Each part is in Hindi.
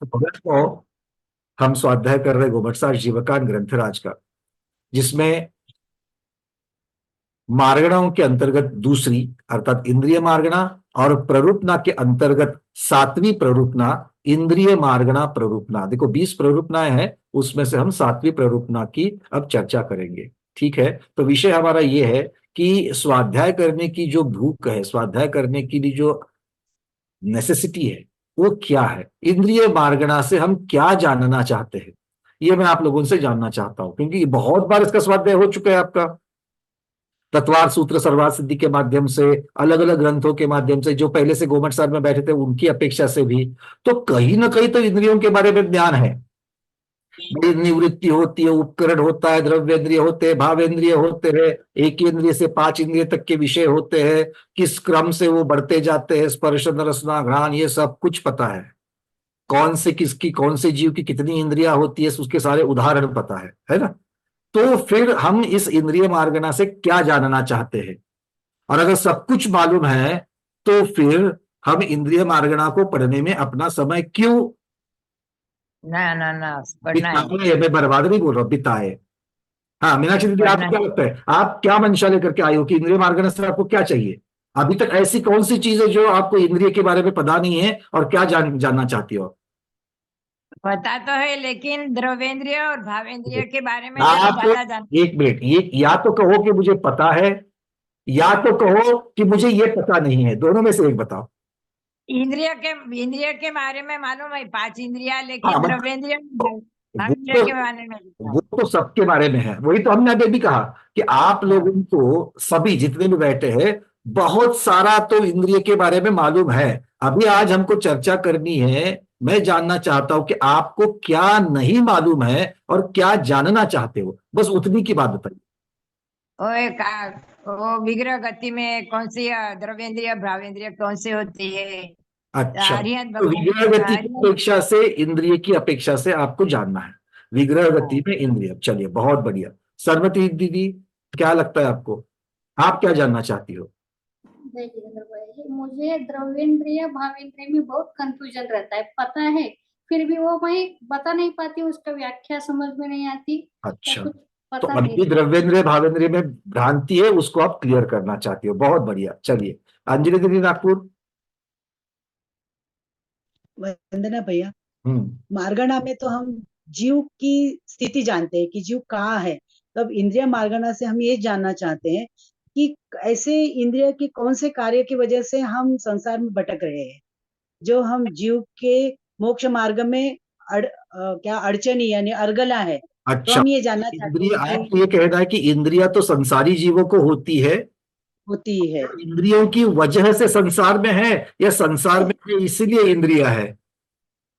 तो भगत को हम स्वाध्याय कर रहे गोबरसार जीवकान ग्रंथराज का, जिसमें मार्गणाओं के अंतर्गत दूसरी अर्थात इंद्रिय मार्गणा और प्ररूपना के अंतर्गत सातवीं प्ररूपना इंद्रिय मार्गणा प्ररूपना। देखो 20 प्ररूपनाएं हैं, उसमें से हम सातवीं प्ररूपना की अब चर्चा करेंगे। ठीक है, तो विषय हमारा ये है कि स्वाध्याय करने की जो भूख है, स्वाध्याय करने की लिए जो नेसेसिटी है, वो क्या है, इंद्रिय मार्गणा से हम क्या जानना चाहते हैं, ये मैं आप लोगों से जानना चाहता हूं, क्योंकि बहुत बार इसका स्वाध्याय हो चुका है आपका। तत्वार सूत्र सर्वार्थ सिद्धि के माध्यम से, अलग अलग ग्रंथों के माध्यम से, जो पहले से गोमट साहब में बैठे थे उनकी अपेक्षा से भी, तो कहीं ना कहीं तो इंद्रियों के बारे में ज्ञान है। बड़ी निवृत्ति होती है, उपकरण होता है, द्रव्येंद्रिय होते हैं, भावेंद्रिय होते हैं, एक इंद्रिय से 5 इंद्रिय तक के विषय होते हैं, किस क्रम से वो बढ़ते जाते हैं, स्पर्श रसना घ्राण, ये सब कुछ पता है। कौन से किसकी, कौन से जीव की कितनी इंद्रियां होती है, उसके सारे उदाहरण पता है ना। तो फिर हम इस इंद्रिय मार्गना से क्या जानना चाहते हैं, और अगर सब कुछ मालूम है तो फिर हम इंद्रिय मार्गना को पढ़ने में अपना समय क्यों ना ना ना, पढ़ना है, बिताए। मैं बर्बाद नहीं बोल रहा हूं, बिताए। हाँ मीनाक्षी दीदी, पढ़ना आपको क्या है। लगता है, आप क्या मंशा लेकर के आए हो कि इंद्रिय मार्गना से आपको क्या चाहिए? अभी तक ऐसी कौन सी चीज है जो आपको इंद्रिय के बारे में पता नहीं है, और क्या जानना चाहती हो? पता तो है, लेकिन द्रव्येंद्रिय और भावेंद्रिय के बारे में जरा आप ज्यादा जान। एक मिनट, ये या तो कहो कि मुझे पता है, या तो कहो कि मुझे ये पता नहीं है, दोनों में से एक बताओ। इंद्रिय के बारे में मालूम है, 5 इंद्रिया, हाँ लेकिन मतलब द्रव्येंद्रिय वो भावेंद्रिय तो के बारे में नहीं वो तो सबके बारे में है, वही तो हमने अभी भी कहा कि आप हाँ। लोगों को सभी जितने भी बैठे हैं, बहुत सारा तो इंद्रिय के बारे में मालूम है। अभी आज हमको चर्चा करनी है, मैं जानना चाहता हूं कि आपको क्या नहीं मालूम है और क्या जानना चाहते हो, बस उतनी की बात बताइए। वो एक वो विग्रह गति में कौन सी द्रव्येंद्रिय भावेंद्रिय कौन सी होती है? अच्छा, आर्यन तो विग्रह भगवान गति की आर्यन। अपेक्षा से इंद्रिय की अपेक्षा से आपको जानना है, विग्रह गति हाँ। में इंद्रिय। चलिए बहुत बढ़िया। सरमती दीदी, क्या लगता है आपको, आप क्या जानना चाहती हो? देखिए अगर भाई, मुझे द्रव्येंद्रिय भावेंद्रिय में बहुत कंफ्यूजन रहता है, पता है फिर भी वो मैं बता नहीं पाती, उसका व्याख्या समझ में नहीं आती, या अच्छा, कुछ तो पता नहीं अभी रहता। द्रव्येंद्रिय भावेंद्रिय में भ्रांति है, उसको आप क्लियर करना चाहती हो, बहुत बढ़िया। चलिए अंजलि दीदी नागपुर। वंदना भैया, हम्म। मार्गणा में तो हम जीव की स्थिति जानते हैं कि जीव कहाँ है। तब इंद्रिय मार्गणा से हम ये जानना चाहते हैं कि ऐसे इंद्रिय की कौन से कार्य की वजह से हम संसार में भटक रहे हैं, जो हम जीव के मोक्ष मार्ग में क्या अड़चनी यानी अर्गला है। तो अच्छा, हम ये जानना चाहते इंद्रिय, हैं कि आपको ये कहना है कि इंद्रिया तो संसारी जीवों को होती है, होती है। इंद्रियों की वजह से संसार में है, या संसार में है इसीलिए इंद्रिया है?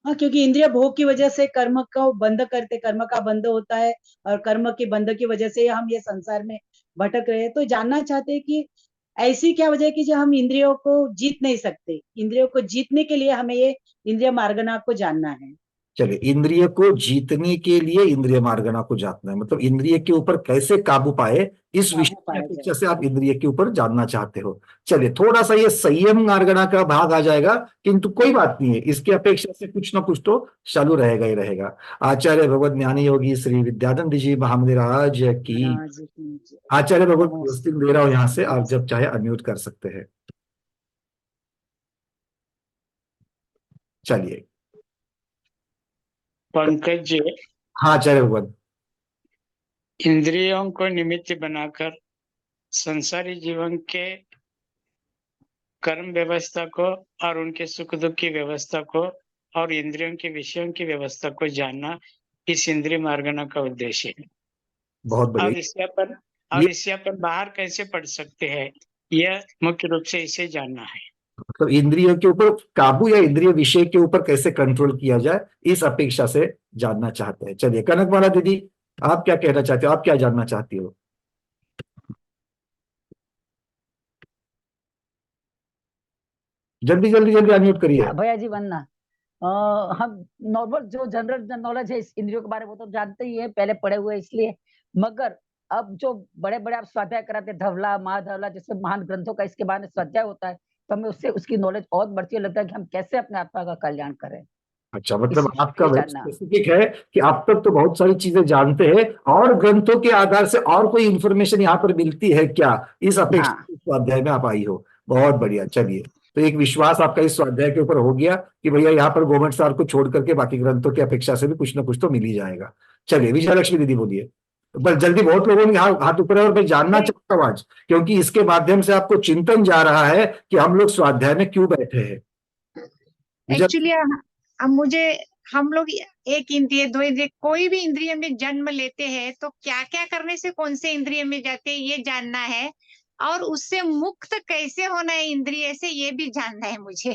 हाँ, क्योंकि इंद्रिय भोग की वजह से कर्म को बंद करते, कर्म का बंद होता है, और कर्म के बंद की वजह से हम ये संसार में भटक रहे हैं। तो जानना चाहते हैं कि ऐसी क्या वजह है कि जो हम इंद्रियों को जीत नहीं सकते, इंद्रियों को जीतने के लिए हमें ये इंद्रिय मार्गना को जानना है। चलिए, इंद्रिय को जीतने के लिए इंद्रिय मार्गना को जानना है, मतलब इंद्रिय के ऊपर कैसे काबू पाए, इस विषय काबू की पाया जाए। अपेक्षा से आप इंद्रिय के ऊपर जानना चाहते हो। चलिए थोड़ा सा ये संयम मार्गना का भाग आ जाएगा, किंतु कोई बात नहीं है, इसकी अपेक्षा से कुछ ना कुछ तो चालू रहेगा ही रहेगा। आचार्य भगवत ज्ञानी योगी श्री विद्यानंद जी महाराज की। महाराज की जय। आचार्य भगवत नमस्ते। पोस्टिंग दे रहा हूं यहां से, आप जब चाहे अनम्यूट कर सकते हैं। चलिए। पंकज जी, हाँ आचार्य भगवत। इंद्रियों को निमित्त बनाकर संसारी जीवन के कर्म व्यवस्था को और उनके सुख दुख की व्यवस्था को और इंद्रियों के विषयों की व्यवस्था को जानना इस इंद्रिय मार्गना का उद्देश्य है। बहुत और बढ़िया। ये इससे अपन बाहर कैसे पढ़ सकते हैं, यह मुख्य रूप से इसे जानना है। मतलब इंद्रियों के ऊपर काबू या इंद्रिय विषय के ऊपर कैसे कंट्रोल किया जाए, इस अपेक्षा से जानना चाहते हैं। चलिए कनकमाला दीदी, आप क्या कहना चाहते हो, आप क्या जानना चाहती हो? जल्दी जल्दी जल्दी अनम्यूट करिए। भैया जी वंदना। हम नॉर्मल जो जनरल नॉलेज है इस इंद्रियों के बारे में वो तो जानते ही है, पहले पढ़े हुए हैं इसलिए। मगर अब जो बड़े बड़े आप स्वाध्याय कराते हैं, धवला महाधवला जैसे महान ग्रंथों का इसके बारे में स्वाध्याय होता है, तो हमें उससे उसकी नॉलेज और बढ़ती है, लगता है कि हम कैसे अपने आत्मा का कल्याण करें। अच्छा, मतलब आपका ये वेब जानना। स्पेसिफिक है कि आप तक तो बहुत सारी चीजें जानते हैं, और ग्रंथों के आधार से और कोई इंफॉर्मेशन यहाँ पर मिलती है क्या, इस अपेक्षा हाँ, से इस स्वाध्याय में आप आई हो। बहुत बढ़िया, चलिए। तो एक विश्वास आपका इस स्वाध्याय के ऊपर हो गया कि भैया यहाँ पर गवर्नमेंट सार को छोड़ करके बाकी ग्रंथों की अपेक्षा से भी कुछ ना कुछ तो मिल ही जाएगा। चलिए विजयलक्ष्मी दीदी बोलिए। बस जल्दी, बहुत लोगों ने हाथ ऊपर है, और मैं जानना चाहता हूँ आज, क्योंकि इसके माध्यम से आपको चिंतन जा रहा है कि हम लोग स्वाध्याय में क्यों बैठे हैं। विजय, एक्चुअली अब मुझे, हम लोग एक इंद्रिय, दो इंद्रिय, कोई भी इंद्रिय में जन्म लेते हैं तो क्या क्या करने से कौन से इंद्रिय में जाते हैं ये जानना है, और उससे मुक्त कैसे होना है इंद्रिय से ये भी जानना है मुझे।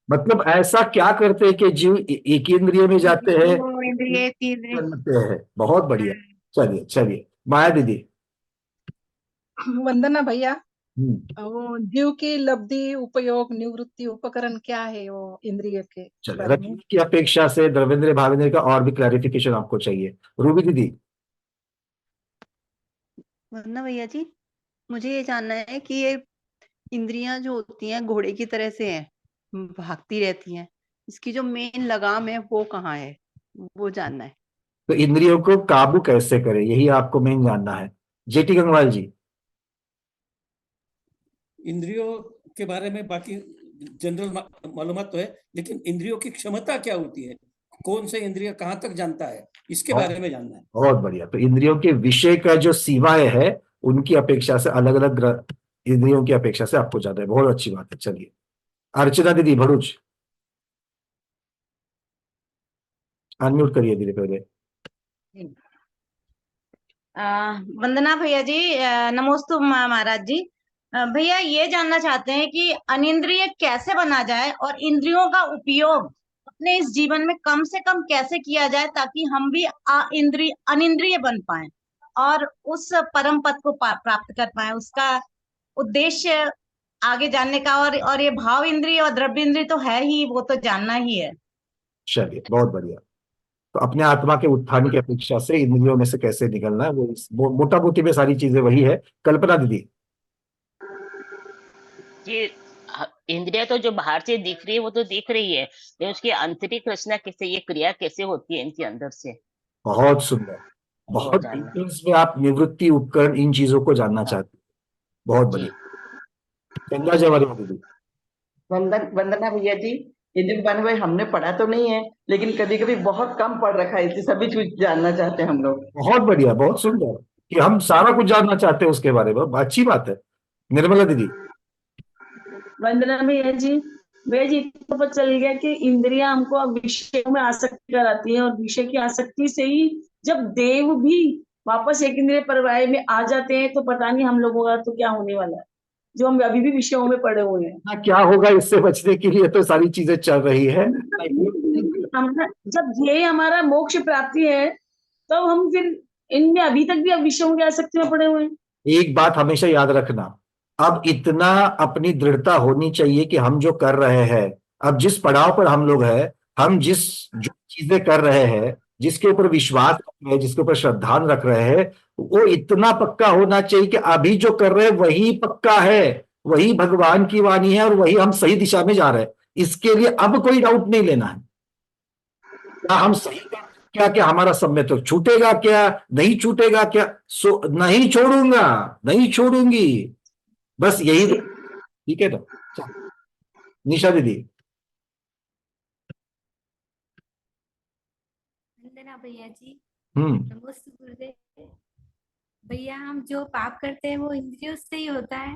मतलब ऐसा क्या करते हैं कि जीव एक ही इंद्रिय में जाते हैं, दो इंद्रिय, तीन इंद्रिय। जन्मते हैं। बहुत बढ़िया। चलिए चलिए, माया दीदी। वंदना भैया, हम्म, वो जीव की लब्धि, उपयोग, निवृत्ति, उपकरण क्या है वो इंद्रिय के चलिए, बारे में? रजनी की अपेक्षा से द्रवेंद्र भावेंद्र का और भी क्लैरिफिकेशन आपको चाहिए। रूबी दीदी। वरना भैया जी, मुझे ये जानना है कि ये इंद्रियां जो होती हैं घोड़े की तरह से हैं, भागती रहती हैं, इसकी जो मेन लगाम है वो कहाँ है, वो जानना है। तो इंद्रियों को काबू कैसे करें, यही आपको मेन जानना है। जेटी गंगवाल जी। इंद्रियों के बारे में बाकी जनरल मालूमात तो है, लेकिन इंद्रियों की क्षमता क्या होती है, कौन से इंद्रिय कहाँ तक जानता है, इसके बारे में जानना है। बहुत बढ़िया। तो इंद्रियों के विषय का जो सीमाएं है, उनकी अपेक्षा से अलग अलग इंद्रियों की अपेक्षा से आपको ज्यादा है। बहुत अच्छी बात है। चलिए, अर्चना दीदी भरूच, अनम्यूट करिए दीदी पहले। वंदना भैया जी, नमोस्तु महाराज जी। भैया ये जानना चाहते हैं कि अनिंद्रिय कैसे बना जाए और इंद्रियों का उपयोग अपने इस जीवन में कम से कम कैसे किया जाए ताकि हम भी अनिंद्रिय बन पाए और उस परम पद को प्राप्त कर पाए। उसका उद्देश्य आगे जानने का, और ये भाव इंद्रिय और द्रव्य इंद्रिय तो है ही, वो तो जानना ही है। चलिए, बहुत बढ़िया। तो अपने आत्मा के उत्थान की अपेक्षा से इंद्रियों में से कैसे निकलना है, वो मोटा मोटी में सारी चीजें वही है। कल्पना दीदी। ये इंद्रिया तो जो बाहर से दिख रही है वो तो दिख रही है, लेकिन उसकी आंतरिक रचना कैसे, ये क्रिया कैसे होती है इनके अंदर से, बहुत सुंदर। वो बहुत जानना है। डिटेल्स में आप निवृत्ति, उपकरण, इन चीजों को जानना चाहते हैं। बहुत जी। बढ़िया। गंगा जवाहरी दीदी। वंदना भैया जी, ये जो बन हुए हमने पढ़ा तो नहीं है, लेकिन कभी कभी बहुत कम पढ़ रखा है, इसलिए सभी चीज जानना चाहते हैं हम लोग। बहुत बढ़िया, बहुत सुंदर कि हम सारा कुछ जानना चाहते हैं उसके बारे में। अच्छी बात है। निर्मला दीदी। वंदना भैया जी तो पता चल गया कि इंद्रियां हमको अब विषयों में आसक्ति कराती है, और विषय की आसक्ति से ही जब देव भी वापस एक इंद्रिय परवाय में आ जाते हैं तो पता नहीं हम लोगों का तो क्या होने वाला है, जो हम अभी भी विषयों में पड़े हुए हैं। ना क्या होगा, इससे बचने के लिए तो सारी चीजें चल रही है। जब ध्येय हमारा मोक्ष प्राप्ति है तो हम फिर इनमें अभी तक भी अब विषयों की आसक्ति में पड़े हुए हैं। एक बात हमेशा याद रखना, अब इतना अपनी दृढ़ता होनी चाहिए कि हम जो कर रहे हैं, अब जिस पड़ाव पर हम लोग हैं, हम जो चीजें कर रहे हैं, जिसके ऊपर विश्वास रख रहे हैं, जिसके ऊपर श्रद्धा रख रहे हैं, वो इतना पक्का होना चाहिए कि अभी जो कर रहे हैं वही पक्का है, वही भगवान की वाणी है, और वही हम सही दिशा में जा रहे हैं। इसके लिए अब कोई डाउट नहीं लेना है। क्या हम सही कर, क्या हमारा समय तो छूटेगा, क्या नहीं छूटेगा, क्या नहीं छोड़ूंगा, नहीं छोड़ूंगी, बस यही। ठीक है ना। निशा दीदी। वंदना भैया जी। हम्म। नमस्ते गुरुदेव। भैया हम जो पाप करते हैं वो इंद्रियों से ही होता है,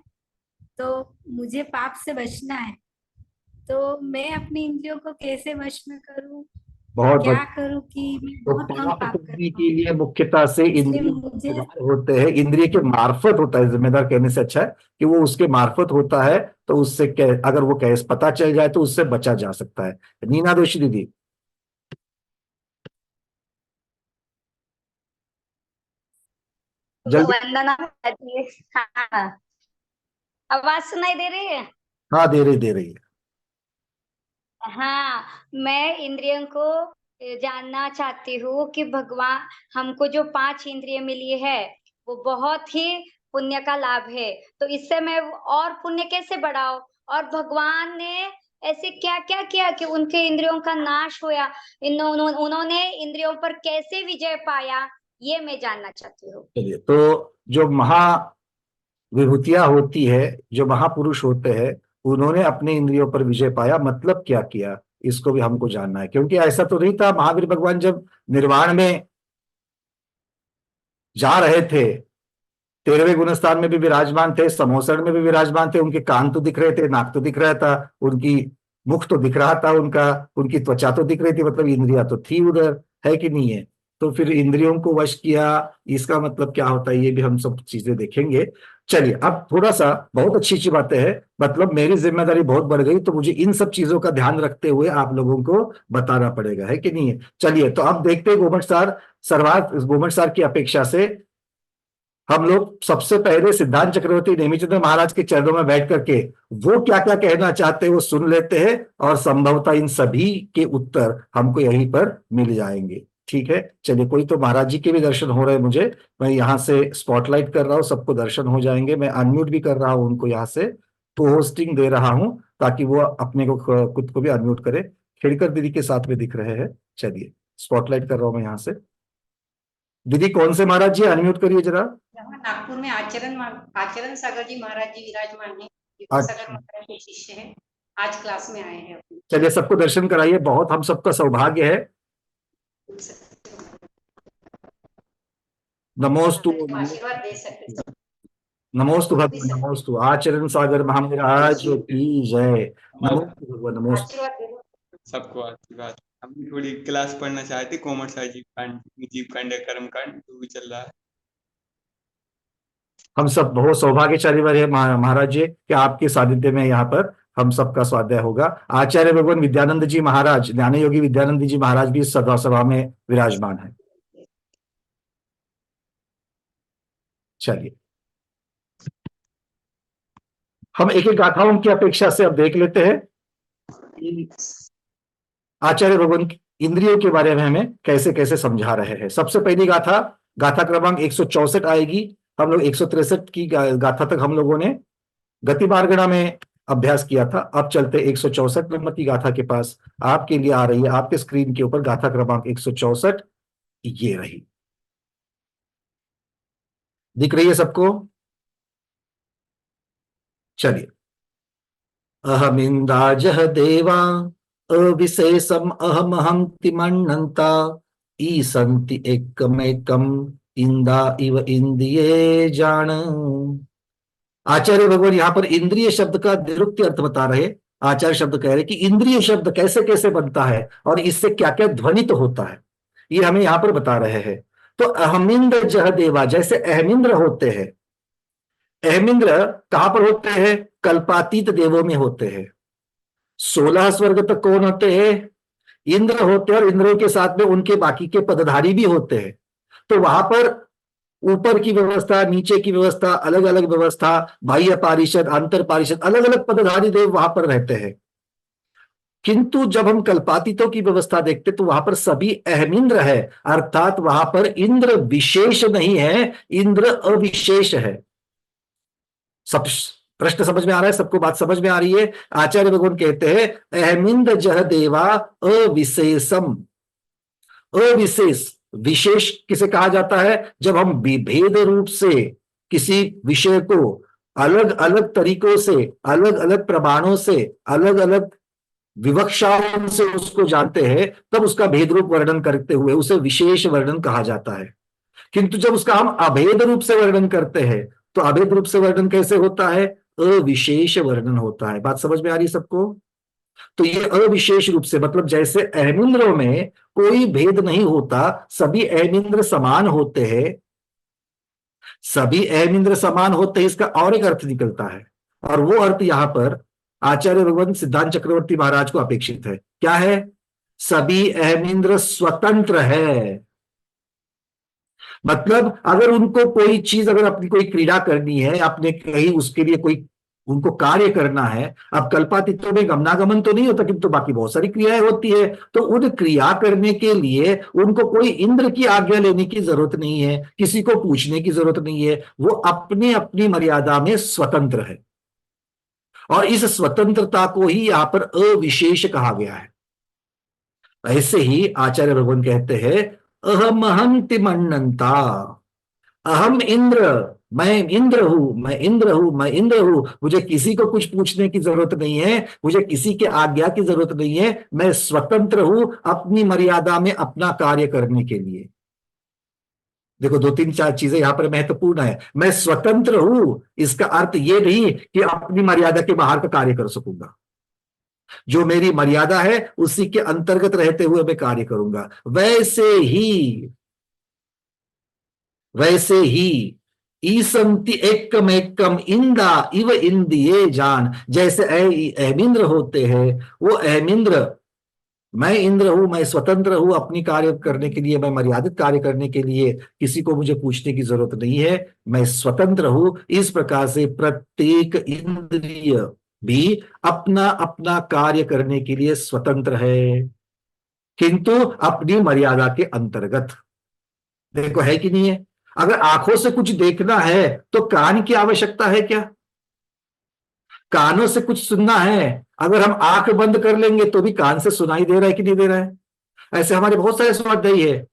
तो मुझे पाप से बचना है, तो मैं अपनी इंद्रियों को कैसे वश में करूं, बहुत क्या करूं कि मैं तो बहुत कम पाप पाप करने के लिए मुख्यतः से इंद्रिय मुझे होते हैं, इंद्रिय के मार्फत होता है। जिम्मेदार कहने से अच्छा है कि वो उसके मार्फत होता है, तो उससे अगर वो कैसे पता चल जाए तो उससे बचा जा सकता है। नीना दोषी दीदी। जल्दी। वंदना भैया जी। हाँ, आवाज सुनाई दे रही है? हाँ, दे रही है। हाँ, मैं इंद्रियों को जानना चाहती हूँ कि भगवान हमको जो 5 इंद्रिय मिली है वो बहुत ही पुण्य का लाभ है, तो इससे मैं और पुण्य कैसे बढ़ाऊं, और भगवान ने ऐसे क्या क्या किया कि उनके इंद्रियों का नाश हुआ, उन्होंने इंद्रियों पर कैसे विजय पाया, ये मैं जानना चाहती हूँ। चलिए, तो जो विभूतियां होती है, जो महापुरुष होते हैं, उन्होंने अपने इंद्रियों पर विजय पाया, मतलब क्या किया, इसको भी हमको जानना है। क्योंकि ऐसा तो नहीं था, महावीर भगवान जब निर्वाण में जा रहे थे, 13वें गुणस्थान में भी विराजमान थे, समोसण में भी विराजमान थे, उनके कान तो दिख रहे थे, नाक तो दिख रहा था, उनकी मुख तो दिख रहा था, उनकी त्वचा तो दिख रही थी, मतलब इंद्रिया तो थी उधर, है कि नहीं है। तो फिर इंद्रियों को वश किया, इसका मतलब क्या होता है, ये भी हम सब चीजें देखेंगे। चलिए, अब थोड़ा सा, बहुत अच्छी अच्छी बातें हैं, मतलब मेरी जिम्मेदारी बहुत बढ़ गई, तो मुझे इन सब चीजों का ध्यान रखते हुए आप लोगों को बताना पड़ेगा, है कि नहीं है। चलिए, तो अब देखते हैं गोमट सार की अपेक्षा से हम लोग सबसे पहले सिद्धांत चक्रवर्ती नेमिचंद्र महाराज के चरणों में बैठ करके वो क्या क्या कहना चाहते हैं वो सुन लेते हैं, और संभवतः इन सभी के उत्तर हमको यहीं पर मिल जाएंगे। ठीक है, चलिए, कोई तो महाराज जी के भी दर्शन हो रहे हैं मुझे, मैं यहाँ से स्पॉटलाइट कर रहा हूँ, सबको दर्शन हो जाएंगे। मैं अनम्यूट भी कर रहा हूँ उनको, यहाँ से को होस्टिंग दे रहा हूँ ताकि वो अपने को खुद को भी अनम्यूट करे। खेड़कर दीदी के साथ में दिख रहे हैं। चलिए, स्पॉटलाइट कर रहा हूँ मैं यहाँ से। दीदी कौन से महाराज जी, अनम्यूट करिए जरा। यहाँ नागपुर में आचरण सागर जी महाराज जी विराजमान है, सागर महाराज के शिष्य हैं, आज क्लास में आए हैं। चलिए, सबको दर्शन कराइए, बहुत हम सबका सौभाग्य है। नमोस्तु आशीर्वाद दे सकते। नमोस्तु भगवान, नमोस्तु आचरण सागर महाराज की जय। नमोस्तु भगवान, नमोस्तु। सबको आशीर्वाद। हम थोड़ी क्लास पढ़ना चाहते, कोमट सार जीव कांड कर्म कांड जो भी चल रहा है। हम सब बहुत सौभाग्यशाली वाले हैं महाराज जी कि आपके सानिध्य में यहाँ पर हम सबका स्वाध्याय होगा। आचार्य भगवान विद्यानंद जी महाराज, ज्ञान योगी विद्यानंद जी महाराज भी सभा में विराजमान है। चलिए, हम एक एक गाथाओं की अपेक्षा से अब देख लेते हैं आचार्य भगवान इंद्रियों के बारे में हमें कैसे कैसे समझा रहे हैं। सबसे पहली गाथा क्रमांक 164 आएगी। हम लोग 163 की गाथा तक हम लोगों ने गति मार्गणा में अभ्यास किया था। अब चलते 164 नंबर की गाथा के पास। आपके लिए आ रही है आपके स्क्रीन के ऊपर गाथा क्रमांक 164, ये रही, दिख रही है सबको। चलिए, अहमिंदाजह देवा अविशेषम अहमहं तिमन्नन्ता ईसन्ति एकमेकम इंदा इव इंद्रिये जान। आचार्य भगवान यहाँ पर इंद्रिय शब्द का निरुक्त अर्थ बता रहे। आचार्य शब्द कह रहे कि इंद्रिय शब्द कैसे कैसे बनता है और इससे क्या क्या ध्वनित होता है, ये हमें यहाँ पर बता रहे हैं। तो अहमिंद्र जह देवा, जैसे अहमिंद्र होते हैं, अहमिंद्र कहां पर होते हैं? कल्पातीत देवों में होते हैं। 16 स्वर्ग तक कौन होते हैं? इंद्र होते हैं, और इंद्रों के साथ में उनके बाकी के पदधारी भी होते हैं। तो वहां पर ऊपर की व्यवस्था, नीचे की व्यवस्था, अलग अलग व्यवस्था, बाह्य पारिषद, अंतर पारिषद, अलग अलग पदधारी देव वहां पर रहते हैं। किंतु जब हम कल्पातीतों की व्यवस्था देखते तो वहां पर सभी अहमिंद्र है, अर्थात वहां पर इंद्र विशेष नहीं है, इंद्र अविशेष है। सब प्रश्न समझ में आ रहा है? सबको बात समझ में आ रही है? आचार्य भगवान कहते हैं अहमिंद्र जह देवा अविशेषम। अविशेष, विशेष किसे कहा जाता है? जब हम विभेद रूप से किसी विषय को अलग अलग तरीकों से, अलग अलग प्रमाणों से, अलग अलग विवक्षाओं से उसको जानते हैं, तब उसका भेद रूप वर्णन करते हुए उसे विशेष वर्णन कहा जाता है। किंतु जब उसका हम अभेद रूप से वर्णन करते हैं तो अभेद रूप से वर्णन कैसे होता है? अविशेष वर्णन होता है। बात समझ में आ रही है सबको? तो ये अविशेष रूप से, मतलब जैसे अहमिंद्रों में कोई भेद नहीं होता, सभी अहमिंद्र समान होते हैं, सभी अहमिंद्र समान होते हैं, इसका और एक अर्थ निकलता है, और वो अर्थ यहां पर आचार्य भगवान सिद्धांत चक्रवर्ती महाराज को अपेक्षित है। क्या है? सभी अहमिंद्र स्वतंत्र है। मतलब अगर उनको कोई चीज, अगर अपनी कोई क्रीड़ा करनी है, अपने कहीं उसके लिए कोई उनको कार्य करना है, अब कल्पातीतों में गमनागमन तो नहीं होता, किंतु बाकी बहुत सारी क्रियाएं होती है, तो उन क्रिया करने के लिए उनको कोई इंद्र की आज्ञा लेने की जरूरत नहीं है, किसी को पूछने की जरूरत नहीं है, वो अपनी अपनी मर्यादा में स्वतंत्र है। और इस स्वतंत्रता को ही यहां पर अविशेष कहा गया है। ऐसे ही आचार्य भगवान कहते हैं अहम हंति मन्नंता, अहम इंद्र, मैं इंद्र हूं, मैं इंद्र हूं, मैं इंद्र हूं। मुझे किसी को कुछ पूछने की जरूरत नहीं है, मुझे किसी के आज्ञा की जरूरत नहीं है, मैं स्वतंत्र हूं अपनी मर्यादा में अपना कार्य करने के लिए। देखो 2-3-4 चीजें यहां पर महत्वपूर्ण है। मैं स्वतंत्र हूं, इसका अर्थ ये नहीं कि अपनी मर्यादा के बाहर का कार्य कर सकूंगा। जो मेरी मर्यादा है उसी के अंतर्गत रहते हुए मैं कार्य करूंगा। वैसे ही ईसंति एकम एकम इंदा इव इंदिये जान, जैसे अहमिंद्र होते हैं वो अहमिंद्र, मैं इंद्र हूं, मैं स्वतंत्र हूं अपनी कार्य करने के लिए, मैं मर्यादित कार्य करने के लिए, किसी को मुझे पूछने की जरूरत नहीं है, मैं स्वतंत्र हूं। इस प्रकार से प्रत्येक इंद्रिय भी अपना अपना कार्य करने के लिए स्वतंत्र है, किंतु अपनी मर्यादा के अंतर्गत। देखो है कि नहीं है? अगर आंखों से कुछ देखना है तो कान की आवश्यकता है क्या? कानों से कुछ सुनना है, अगर हम आंख बंद कर लेंगे तो भी कान से सुनाई दे रहा है कि नहीं दे रहा है? ऐसे हमारे बहुत सारे स्वाध्यायी है,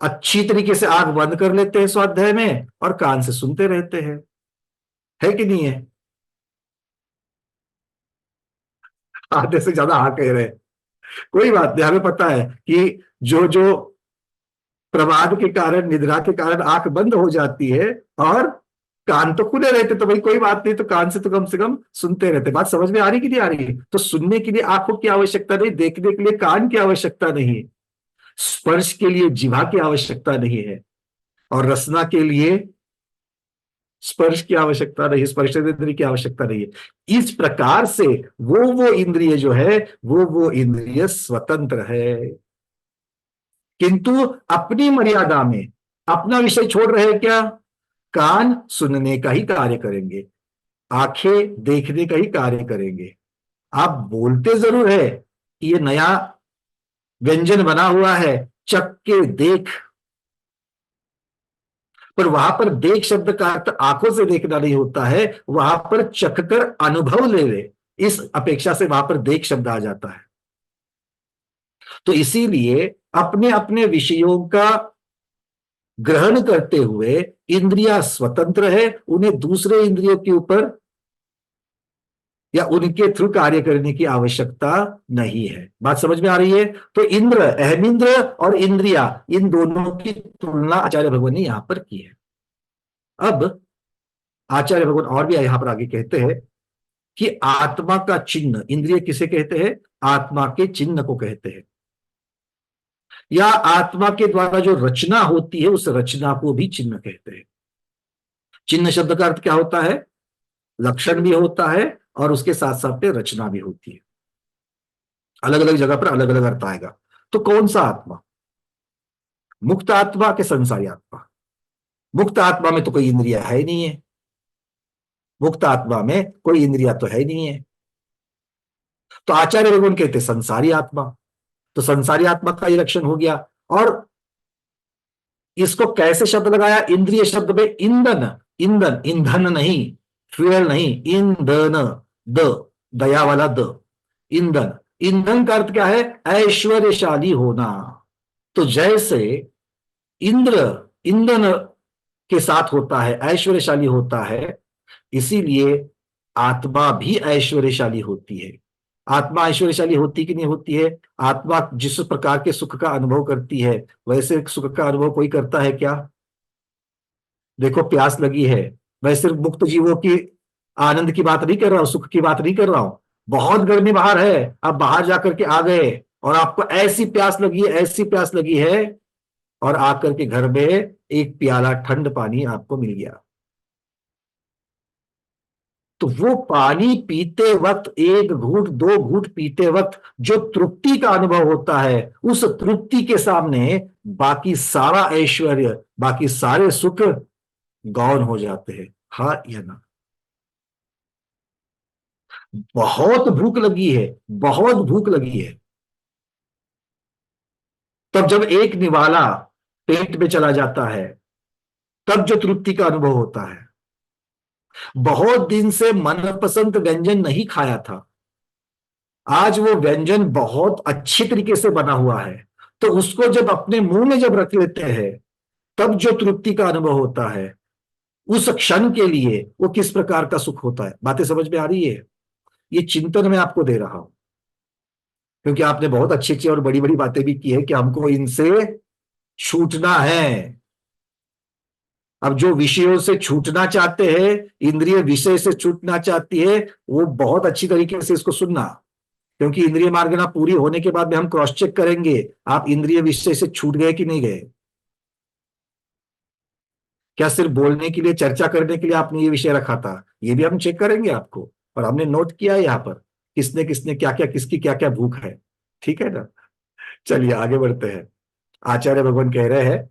अच्छी तरीके से आंख बंद कर लेते हैं स्वाध्याय में और कान से सुनते रहते हैं, है कि नहीं है? आधे से ज्यादा हाँ कह रहे हैं। कोई बात नहीं, हमें पता है कि जो जो प्रमाद के कारण, निद्रा के कारण आंख बंद हो जाती है और कान तो खुले रहते, तो भाई कोई बात नहीं, तो कान से तो कम से कम सुनते रहते। बात समझ में आ रही कि नहीं आ रही? तो सुनने के लिए आंखों की आवश्यकता नहीं, देखने के लिए कान की आवश्यकता नहीं, स्पर्श के लिए जिह्वा की आवश्यकता नहीं है, और रसना के लिए स्पर्श की आवश्यकता नहीं, स्पर्श इंद्रिय की आवश्यकता नहीं है। इस प्रकार से वो इंद्रिय जो है वो इंद्रिय स्वतंत्र है, किंतु अपनी मर्यादा में। अपना विषय छोड़ रहे हैं क्या? कान सुनने का ही कार्य करेंगे, आंखें देखने का ही कार्य करेंगे। आप बोलते जरूर है कि ये नया व्यंजन बना हुआ है, चख के देख, पर वहां पर देख शब्द का अर्थ आंखों से देखना नहीं होता है, वहां पर चख कर अनुभव ले ले, इस अपेक्षा से वहां पर देख शब्द आ जाता है। तो इसीलिए अपने अपने विषयों का ग्रहण करते हुए इंद्रियां स्वतंत्र है, उन्हें दूसरे इंद्रियों के ऊपर या उनके थ्रू कार्य करने की आवश्यकता नहीं है। बात समझ में आ रही है? तो इंद्र, अहमिंद्र और इंद्रिया, इन दोनों की तुलना आचार्य भगवान ने यहां पर की है। अब आचार्य भगवान और भी यहां पर आगे कहते हैं कि आत्मा का चिन्ह, इंद्रिय किसे कहते हैं? आत्मा के चिन्ह को कहते हैं, या आत्मा के द्वारा जो रचना होती है उस रचना को भी चिन्ह कहते हैं। चिन्ह शब्द का अर्थ क्या होता है? लक्षण भी होता है और उसके साथ साथ में रचना भी होती है। अलग अलग जगह पर अलग अलग अर्थ आएगा। तो कौन सा आत्मा? मुक्त आत्मा के संसारी आत्मा? मुक्त आत्मा में तो कोई इंद्रिया है ही नहीं है, मुक्त आत्मा में कोई इंद्रिया तो है ही नहीं है। तो आचार्य भगवान कहते संसारी आत्मा, तो संसारी आत्मा का ये लक्षण हो गया। और इसको कैसे शब्द लगाया? इंद्रिय शब्द में ईंधन, ईंधन, ईंधन नहीं, फ्यूल नहीं, ईंधन, द, दया वाला द, ईंधन। ईंधन का अर्थ क्या है? ऐश्वर्यशाली होना। तो जैसे इंद्र ईंधन के साथ होता है, ऐश्वर्यशाली होता है, इसीलिए आत्मा भी ऐश्वर्यशाली होती है। आत्मा ऐश्वर्यशाली होती कि नहीं होती है? आत्मा जिस प्रकार के सुख का अनुभव करती है वैसे सुख का अनुभव कोई करता है क्या? देखो प्यास लगी है, मैं सिर्फ मुक्त जीवों की आनंद की बात नहीं कर रहा हूं, सुख की बात नहीं कर रहा हूं। बहुत गर्मी बाहर है, आप बाहर जाकर के आ गए और आपको ऐसी प्यास लगी है, ऐसी प्यास लगी है, और आकर के घर में एक प्याला ठंड पानी आपको मिल गया, तो वो पानी पीते वक्त, एक घूंट दो घूंट पीते वक्त जो तृप्ति का अनुभव होता है, उस तृप्ति के सामने बाकी सारा ऐश्वर्य, बाकी सारे सुख गौण हो जाते हैं। हाँ या ना? बहुत भूख लगी है, बहुत भूख लगी है, तब जब एक निवाला पेट में चला जाता है तब जो तृप्ति का अनुभव होता है, बहुत दिन से मनपसंद व्यंजन नहीं खाया था, आज वो व्यंजन बहुत अच्छी तरीके से बना हुआ है, तो उसको जब अपने मुंह में जब रख लेते हैं तब जो तृप्ति का अनुभव होता है, उस क्षण के लिए वो किस प्रकार का सुख होता है। बातें समझ में आ रही है? ये चिंतन मैं आपको दे रहा हूं, क्योंकि आपने बहुत अच्छी अच्छी और बड़ी बड़ी बातें भी की है कि हमको इनसे छूटना है। अब जो विषयों से छूटना चाहते हैं, इंद्रिय विषय से छूटना चाहती है, वो बहुत अच्छी तरीके से इसको सुनना, क्योंकि इंद्रिय मार्गना पूरी होने के बाद में हम क्रॉस चेक करेंगे आप इंद्रिय विषय से छूट गए कि नहीं गए। क्या सिर्फ बोलने के लिए, चर्चा करने के लिए आपने ये विषय रखा था? ये भी हम चेक करेंगे आपको, और हमने नोट किया है यहाँ पर किसने किसने क्या क्या, किसकी क्या क्या भूख है। ठीक है ना? चलिए आगे बढ़ते हैं। आचार्य भगवान कह रहे हैं,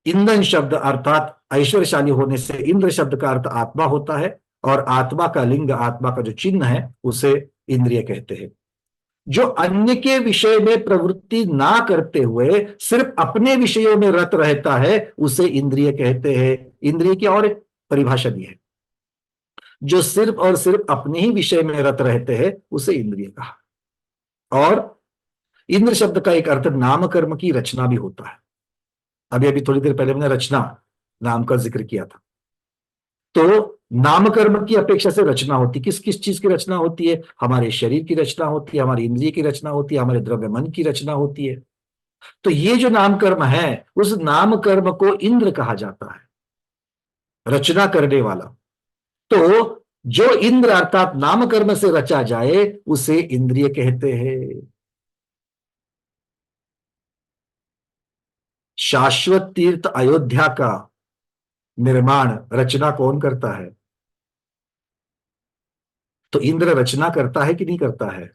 इंद्र शब्द अर्थात ऐश्वर्यशाली होने से इंद्र शब्द का अर्थ आत्मा होता है, और आत्मा का लिंग, आत्मा का जो चिन्ह है, उसे इंद्रिय कहते हैं। जो अन्य के विषय में प्रवृत्ति ना करते हुए सिर्फ अपने विषयों में रत रहता है, उसे इंद्रिय कहते हैं। इंद्रिय की और एक परिभाषा दी है, जो सिर्फ और सिर्फ अपने ही विषय में रत रहते हैं, उसे इंद्रिय कहा। और इंद्र शब्द का एक अर्थ नाम कर्म की रचना भी होता है। अभी अभी थोड़ी देर पहले मैंने रचना नाम का जिक्र किया था। तो नाम कर्म की अपेक्षा से रचना होती, किस किस चीज की रचना होती है? हमारे शरीर की रचना होती है, हमारी इंद्रिय की रचना होती है, हमारे द्रव्य मन की रचना होती है। तो ये जो नाम कर्म है, उस नाम कर्म को इंद्र कहा जाता है, रचना करने वाला। तो जो इंद्र अर्थात नाम कर्म से रचा जाए, उसे इंद्रिय कहते हैं। शाश्वत तीर्थ अयोध्या का निर्माण, रचना कौन करता है? तो इंद्र रचना करता है कि नहीं करता है?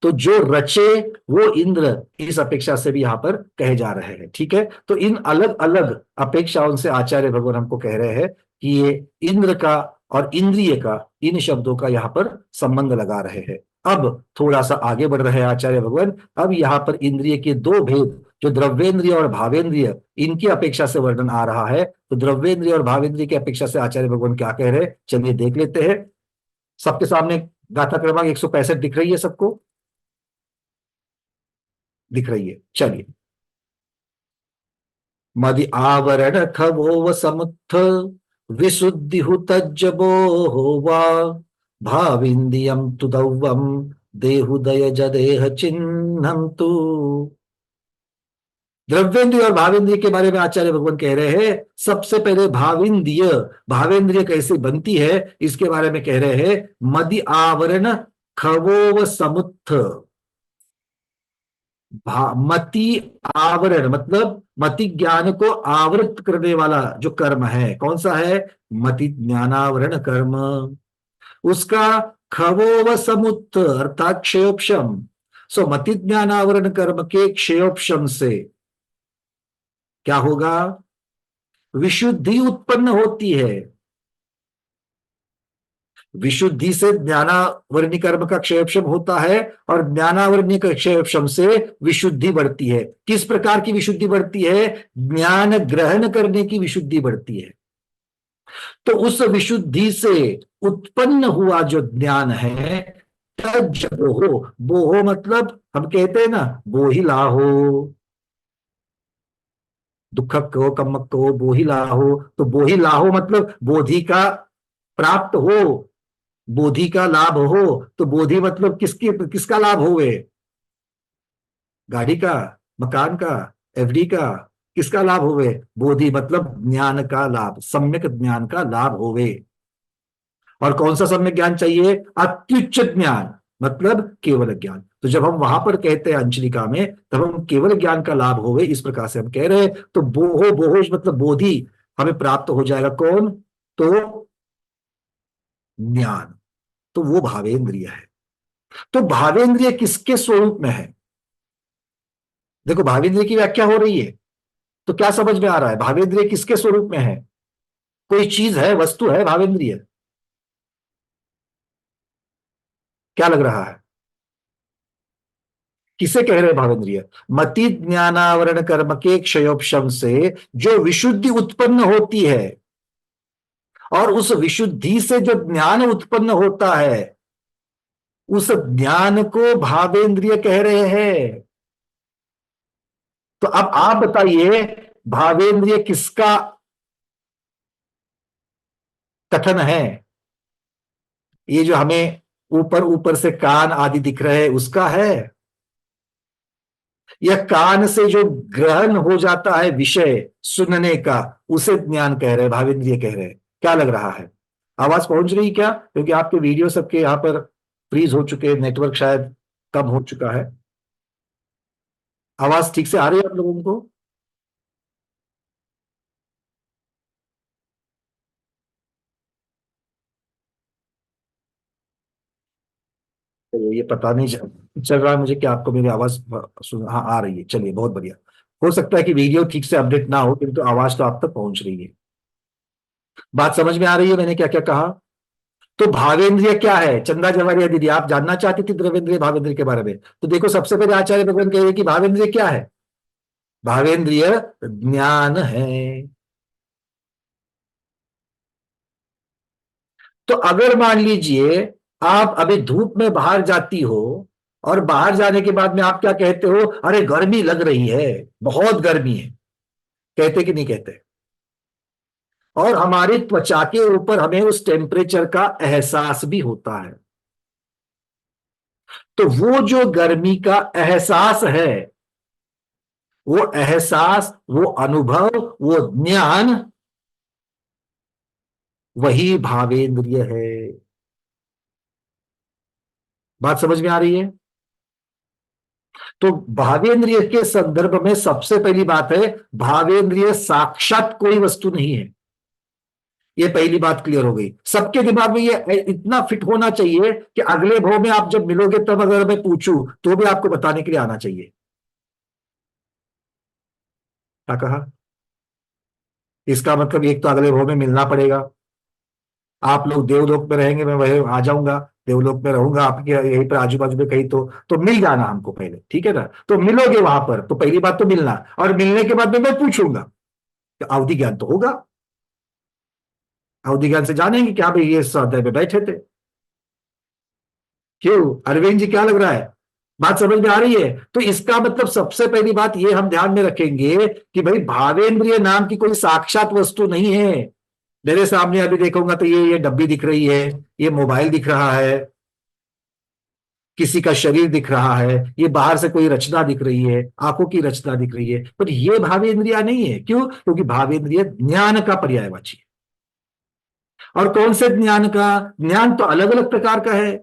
तो जो रचे वो इंद्र, इस अपेक्षा से भी यहां पर कहे जा रहे हैं। ठीक है, तो इन अलग अलग अपेक्षाओं से आचार्य भगवान हमको कह रहे हैं कि ये इंद्र का और इंद्रिय का, इन शब्दों का यहां पर संबंध लगा रहे हैं। अब थोड़ा सा आगे बढ़ रहे हैं आचार्य भगवान। अब यहां पर इंद्रिय के दो भेद, जो द्रव्येंद्रिय और भावेंद्रिय, इनकी अपेक्षा से वर्णन आ रहा है। तो द्रव्येंद्रिय और भावेंद्रिय की अपेक्षा से आचार्य भगवान क्या कह रहे हैं, चलिए देख लेते हैं। सबके सामने गाथा क्रमांक 165 दिख रही है? सबको दिख रही है? चलिए। मदि आवरण खवोव समुत्थ विशुद्धि हुतज्जबो होवा भाविंदियम तुदव्वम देहुदय जदेह चिन्हम तु। द्रव्येंद्रिय और भावेंद्रिय के बारे में आचार्य भगवान कह रहे हैं। सबसे पहले भावेंद्रिय, भावेंद्रिय कैसे बनती है इसके बारे में कह रहे हैं। मदि आवरण खवोव समुत्थ, मति आवरण मतलब मति ज्ञान को आवृत करने वाला जो कर्म है, कौन सा है? मति ज्ञानावरण कर्म। उसका खवोव समुत्थ अर्थात क्षयोपशम। सो मति ज्ञानावरण कर्म के क्षयोपशम से क्या होगा? विशुद्धि उत्पन्न होती है। विशुद्धि से ज्ञानावरणी कर्म का क्षयोपशम होता है, और ज्ञानावरणी का क्षयोपशम से विशुद्धि बढ़ती है। किस प्रकार की विशुद्धि बढ़ती है? ज्ञान ग्रहण करने की विशुद्धि बढ़ती है। तो उस विशुद्धि से उत्पन्न हुआ जो ज्ञान है, बोहो, बोहो मतलब हम कहते हैं ना, बोहि लाहो, दुखक को कमक को बोहि लाहो। तो बोहि लाहो मतलब बोधि का प्राप्त हो, बोधि का लाभ हो। तो बोधि मतलब किसका लाभ होवे? गाड़ी का, मकान का, एफडी का, किसका लाभ होवे? बोधि मतलब ज्ञान का लाभ, सम्यक ज्ञान का लाभ होवे। और कौन सा सम्यक ज्ञान चाहिए? अत्युच्च ज्ञान मतलब केवल ज्ञान। तो जब हम वहां पर कहते हैं अंचलिका में, तब हम केवल ज्ञान का लाभ होवे, इस प्रकार से हम कह रहे हैं। तो बोहो, बोहोश मतलब बोधि हमें प्राप्त हो जाएगा। कौन? तो ज्ञान। तो वो भावेंद्रिय है। तो भावेंद्रिय किसके स्वरूप में है? देखो भावेंद्रिय की व्याख्या हो रही है, तो क्या समझ में आ रहा है? भावेंद्रिय किसके स्वरूप में है? कोई चीज है, वस्तु है भावेंद्रिय? क्या लग रहा है? किसे कह रहे हैं भावेंद्रिय? मति ज्ञानावरण कर्म के क्षयोपशम से जो विशुद्धि उत्पन्न होती है, और उस विशुद्धि से जो ज्ञान उत्पन्न होता है, उस ज्ञान को भावेंद्रिय कह रहे हैं। तो अब आप बताइए, भावेंद्रिय किसका कथन है? ये जो हमें ऊपर ऊपर से कान आदि दिख रहे हैं उसका है, या कान से जो ग्रहण हो जाता है विषय सुनने का, उसे ज्ञान कह रहे हैं, भावेंद्रिय कह रहे हैं? क्या लग रहा है? आवाज पहुंच रही क्या? क्योंकि आपके वीडियो सबके यहाँ पर फ्रीज हो चुके हैं, नेटवर्क शायद कम हो चुका है। आवाज ठीक से आ रही है आप लोगों को? तो ये पता नहीं चल रहा है मुझे कि आपको मेरी आवाज सुन, हाँ आ रही है। चलिए, बहुत बढ़िया। हो सकता है कि वीडियो ठीक से अपडेट ना हो, किंतु आवाज तो आप तक पहुंच रही है। बात समझ में आ रही है मैंने क्या क्या कहा? तो भावेंद्रिय क्या है? चंदा जवारिया दीदी, आप जानना चाहती थी द्रवेंद्रिय भावेंद्रिय के बारे में। तो देखो, सबसे पहले आचार्य भगवान कह रहे कि भावेंद्रिय क्या है? भावेंद्रिय ज्ञान है। तो अगर मान लीजिए आप अभी धूप में बाहर जाती हो, और बाहर जाने के बाद में आप क्या कहते हो? अरे गर्मी लग रही है, बहुत गर्मी है। कहते कि नहीं कहते? और हमारी त्वचा के ऊपर हमें उस टेम्परेचर का एहसास भी होता है। तो वो जो गर्मी का एहसास है, वो एहसास, वो अनुभव, वो ज्ञान, वही भावेंद्रिय है। बात समझ में आ रही है? तो भावेंद्रिय के संदर्भ में सबसे पहली बात है, भावेंद्रिय साक्षात कोई वस्तु नहीं है। ये पहली बात क्लियर हो गई। सबके दिमाग में ये इतना फिट होना चाहिए कि अगले भाव में आप जब मिलोगे तब अगर मैं पूछूं तो भी आपको बताने के लिए आना चाहिए। क्या कहा? इसका मतलब एक तो अगले भाव में मिलना पड़ेगा। आप लोग देवलोक में रहेंगे, मैं वही आ जाऊंगा, देवलोक में रहूंगा आपके यहीं पर आजू बाजू में कहीं, तो मिल जाना हमको पहले, ठीक है ना? तो मिलोगे वहां पर, तो पहली बात तो मिलना, और मिलने के बाद में मैं पूछूंगा तो अवधि ज्ञान तो होगा। अवधि ज्ञान से जानेंगे कि हाँ भाई ये स्वाध्याय में बैठे थे। क्यों अरविंद जी, क्या लग रहा है? बात समझ में आ रही है? तो इसका मतलब सबसे पहली बात ये हम ध्यान में रखेंगे कि भाई भावेंद्रिय नाम की कोई साक्षात वस्तु नहीं है। मेरे सामने अभी देखूंगा तो ये डब्बी दिख रही है, ये मोबाइल दिख रहा है, किसी का शरीर दिख रहा है, ये बाहर से कोई रचना दिख रही है, आंखों की रचना दिख रही है, पर ये भावेंद्रिय नहीं है। क्यों? क्योंकि भावेंद्रिय ज्ञान का पर्यायवाची है। और कौन से ज्ञान का? ज्ञान तो अलग अलग प्रकार का है।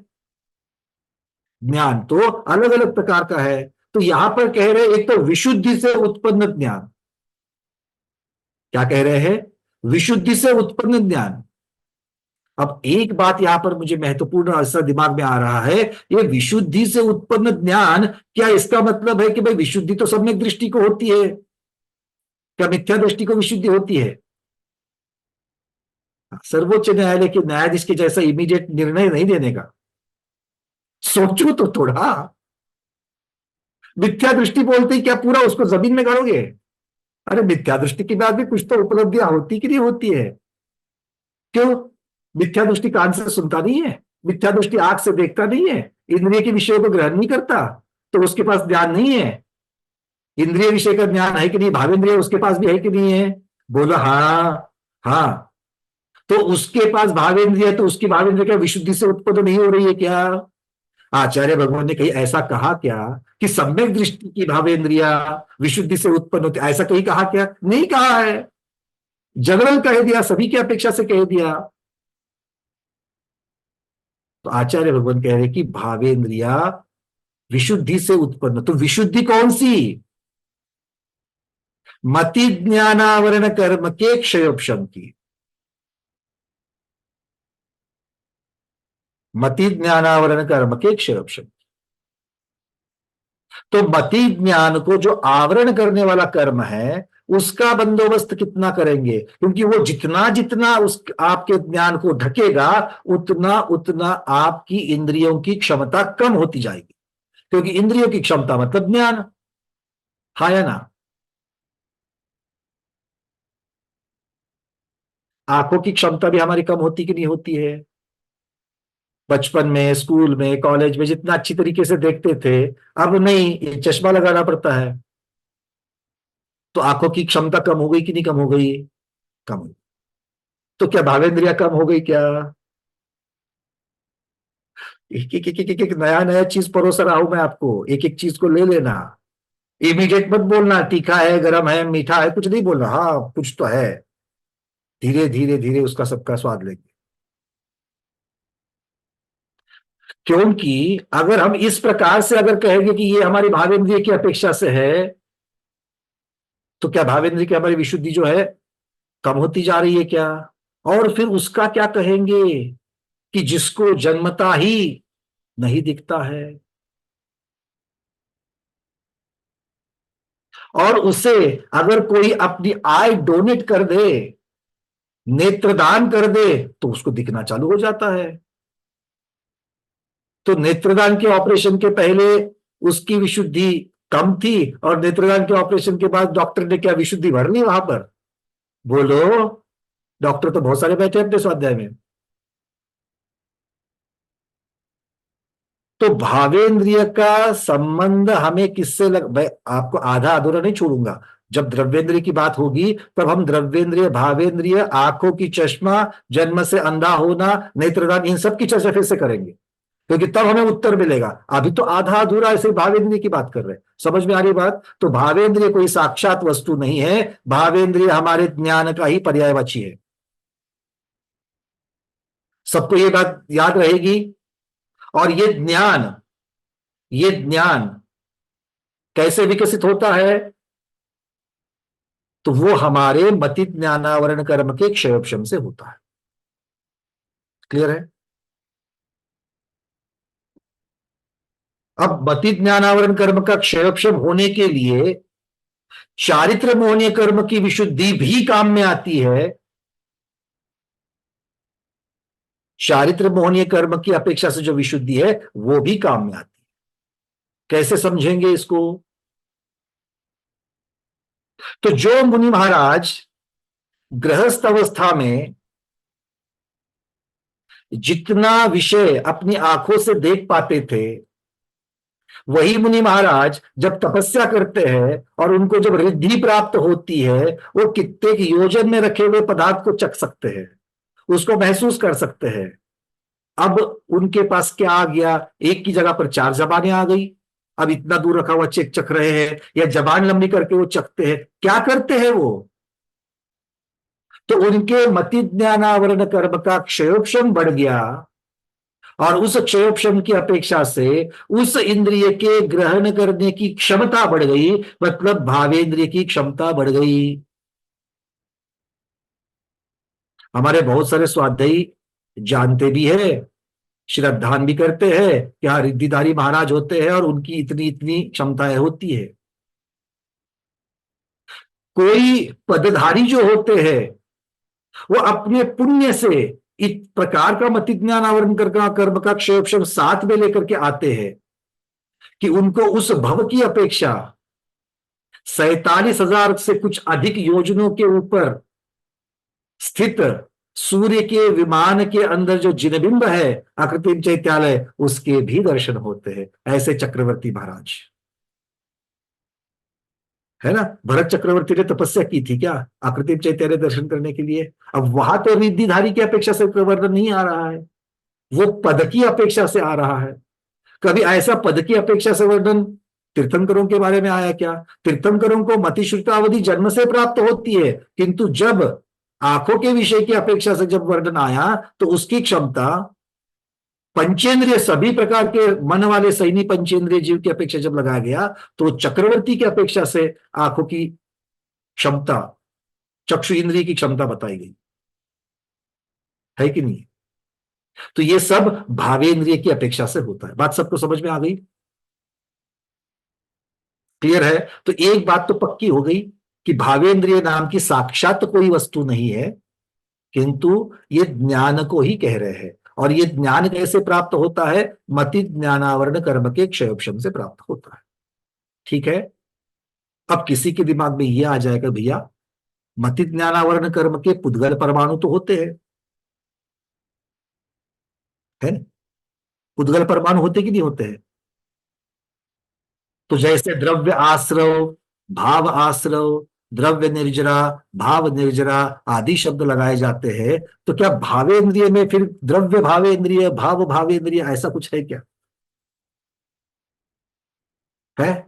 ज्ञान तो अलग अलग प्रकार का है। तो यहां पर कह रहे हैं एक तो विशुद्धि से उत्पन्न ज्ञान। क्या कह रहे हैं? विशुद्धि से उत्पन्न ज्ञान। अब एक बात यहां पर मुझे महत्वपूर्ण ऐसा दिमाग में आ रहा है, ये विशुद्धि से उत्पन्न ज्ञान, क्या इसका मतलब है कि भाई विशुद्धि तो सम्यक दृष्टि को होती है? क्या मिथ्या दृष्टि को विशुद्धि होती है? सर्वोच्च न्यायालय के न्यायाधीश के जैसा इमीडिएट निर्णय नहीं देने का, सोचो तो थोड़ा। मिथ्या दृष्टि बोलते ही क्या पूरा उसको जमीन में गाड़ोगे? अरे मिथ्या दृष्टि के बाद भी कुछ तो उपलब्धियां होती कि नहीं होती है? क्यों? मिथ्या दृष्टि कान से सुनता नहीं है, मिथ्या दृष्टि आंख से देखता नहीं है, इंद्रिय के विषयों को ग्रहण नहीं करता, तो उसके पास ज्ञान नहीं है। इंद्रिय विषय का ज्ञान है कि नहीं? भावेंद्रिय उसके पास भी है कि नहीं है? बोलो हाँ। हाँ, तो उसके पास भावेंद्रिय है, तो उसकी भावेंद्रिय क्या विशुद्धि से उत्पन्न नहीं हो रही है क्या? आचार्य भगवान ने कहीं ऐसा कहा क्या कि सम्यक दृष्टि की भावेंद्रिया विशुद्धि से उत्पन्न होती? ऐसा कहीं कहा क्या? नहीं कहा है। जनरल कह दिया, सभी की अपेक्षा से कह दिया। तो आचार्य भगवान कह रहे कि भावेंद्रिया विशुद्धि से उत्पन्न। तो विशुद्धि कौन सी? मति ज्ञानावरण कर्म के क्षयोपशम की। मति ज्ञानावरण कर्म के क्षयोपशम। तो मति ज्ञान को जो आवरण करने वाला कर्म है, उसका बंदोबस्त कितना करेंगे? क्योंकि वो जितना जितना उस आपके ज्ञान को ढकेगा, उतना उतना आपकी इंद्रियों की क्षमता कम होती जाएगी। क्योंकि इंद्रियों की क्षमता मतलब ज्ञान, हाँ या ना? आंखों की क्षमता भी हमारी कम होती कि नहीं होती है? बचपन में, स्कूल में, कॉलेज में जितना अच्छी तरीके से देखते थे, अब नहीं, ये चश्मा लगाना पड़ता है। तो आंखों की क्षमता कम हो गई कि नहीं कम हो गई? कम हो गई। तो क्या भावेंद्रिया कम हो गई क्या? एक नया नया चीज परोस रहा हूं मैं आपको, एक एक चीज को ले लेना। इमीडिएट मत बोलना तीखा है, गरम है, मीठा है, कुछ नहीं बोलना। हाँ कुछ तो है, धीरे धीरे धीरे उसका सबका स्वाद लेंगे। क्योंकि अगर हम इस प्रकार से अगर कहेंगे कि ये हमारी भावेंद्रिय की अपेक्षा से है, तो क्या भावेंद्रिय की हमारी विशुद्धि जो है कम होती जा रही है क्या? और फिर उसका क्या कहेंगे कि जिसको जन्मता ही नहीं दिखता है, और उसे अगर कोई अपनी आई डोनेट कर दे, नेत्रदान कर दे, तो उसको दिखना चालू हो जाता है। तो नेत्रदान के ऑपरेशन के पहले उसकी विशुद्धि कम थी, और नेत्रदान के ऑपरेशन के बाद डॉक्टर ने क्या विशुद्धि भर ली वहां पर? बोलो, डॉक्टर तो बहुत सारे बैठे अपने स्वाध्याय में। तो भावेंद्रिय का संबंध हमें किससे मैं आपको आधा अधूरा नहीं छोड़ूंगा। जब द्रव्येंद्रिय की बात होगी तब हम द्रव्येंद्रिय, भावेंद्रिय, आंखों की चश्मा, जन्म से अंधा होना, नेत्रदान, इन सब की चर्चा फिर से करेंगे, क्योंकि तब हमें उत्तर मिलेगा। अभी तो आधा अधूरा ऐसे भावेंद्रिय की बात कर रहे हैं। समझ में आ रही बात? तो भावेंद्रिय कोई साक्षात वस्तु नहीं है, भावेंद्रिय हमारे ज्ञान का ही पर्यायवाची है। सबको ये बात याद रहेगी। और ये ज्ञान कैसे विकसित होता है? तो वो हमारे मति ज्ञानावरण कर्म के क्षयोपशम से होता है। क्लियर है? अब मति ज्ञानावरण कर्म का क्षयोपशम होने के लिए चारित्र मोहनीय कर्म की विशुद्धि भी काम में आती है। चारित्र मोहनीय कर्म की अपेक्षा से जो विशुद्धि है वो भी काम में आती है। कैसे समझेंगे इसको? तो जो मुनि महाराज गृहस्थ अवस्था में जितना विषय अपनी आंखों से देख पाते थे, वही मुनि महाराज जब तपस्या करते हैं और उनको जब रिद्धि प्राप्त होती है, वो कितने योजन में रखे हुए पदार्थ को चख सकते हैं, उसको महसूस कर सकते हैं। अब उनके पास क्या आ गया? एक की जगह पर 4 जबानें आ गई। अब इतना दूर रखा हुआ चख रहे हैं, या जबान लंबी करके वो चखते हैं। क्या करते हैं वो? तो उनके मति ज्ञानावरण कर्म का क्षयोपशम बढ़ गया, और उस क्षयोपशम की अपेक्षा से उस इंद्रिय के ग्रहण करने की क्षमता बढ़ गई, मतलब भावेंद्रिय की क्षमता बढ़ गई। हमारे बहुत सारे स्वाध्यायी जानते भी है, श्रद्धान भी करते हैं कि हाँ रिद्धिधारी महाराज होते हैं और उनकी इतनी इतनी क्षमताएं होती है। कोई पदधारी जो होते हैं वो अपने पुण्य से इस प्रकार का मति ज्ञान आवरण कर्म का क्षयोपशम साथ में लेकर के आते हैं कि उनको उस भव की अपेक्षा 47,000 से कुछ अधिक योजनों के ऊपर स्थित सूर्य के विमान के अंदर जो जिनबिंब है अकृत्रिम चैत्यालय, उसके भी दर्शन होते हैं। ऐसे चक्रवर्ती महाराज है ना। भरत चक्रवर्ती ने तपस्या की थी क्या आकृतिम चैत्यालय दर्शन करने के लिए? अब वहां तो रिद्धिधारी की अपेक्षा से वर्णन नहीं आ रहा है, वो पद की अपेक्षा से आ रहा है। कभी ऐसा पद की अपेक्षा से वर्णन तीर्थंकरों के बारे में आया क्या? तीर्थंकरों को मतिश्रुतावधि जन्म से प्राप्त होती है, किंतु जब आंखों के विषय की अपेक्षा से जब वर्णन आया तो उसकी क्षमता पंचेंद्रिय, सभी प्रकार के मन वाले सैनी पंचेंद्रिय जीव की अपेक्षा जब लगाया गया तो चक्रवर्ती की अपेक्षा से आंखों की क्षमता, चक्षु इंद्रिय की क्षमता बताई गई है कि नहीं? तो ये सब भावेंद्रिय की अपेक्षा से होता है। बात सबको समझ में आ गई? क्लियर है? तो एक बात तो पक्की हो गई कि भावेंद्रिय नाम की साक्षात कोई वस्तु नहीं है, किंतु ये ज्ञान को ही कह रहे हैं। और ये ज्ञान कैसे प्राप्त होता है? मति ज्ञानावरण कर्म के क्षयोपशम से प्राप्त होता है। ठीक है? अब किसी के दिमाग में यह आ जाएगा भैया मति ज्ञानावरण कर्म के पुद्गल परमाणु तो होते हैं, है ना? पुद्गल परमाणु होते कि नहीं होते हैं? तो जैसे द्रव्य आश्रव, भाव आश्रव, द्रव्य निर्जरा, भाव निर्जरा आदि शब्द लगाए जाते हैं, तो क्या भावेंद्रिय में फिर द्रव्य भावेंद्रिय, भाव भावेंद्रिय ऐसा कुछ है क्या? है?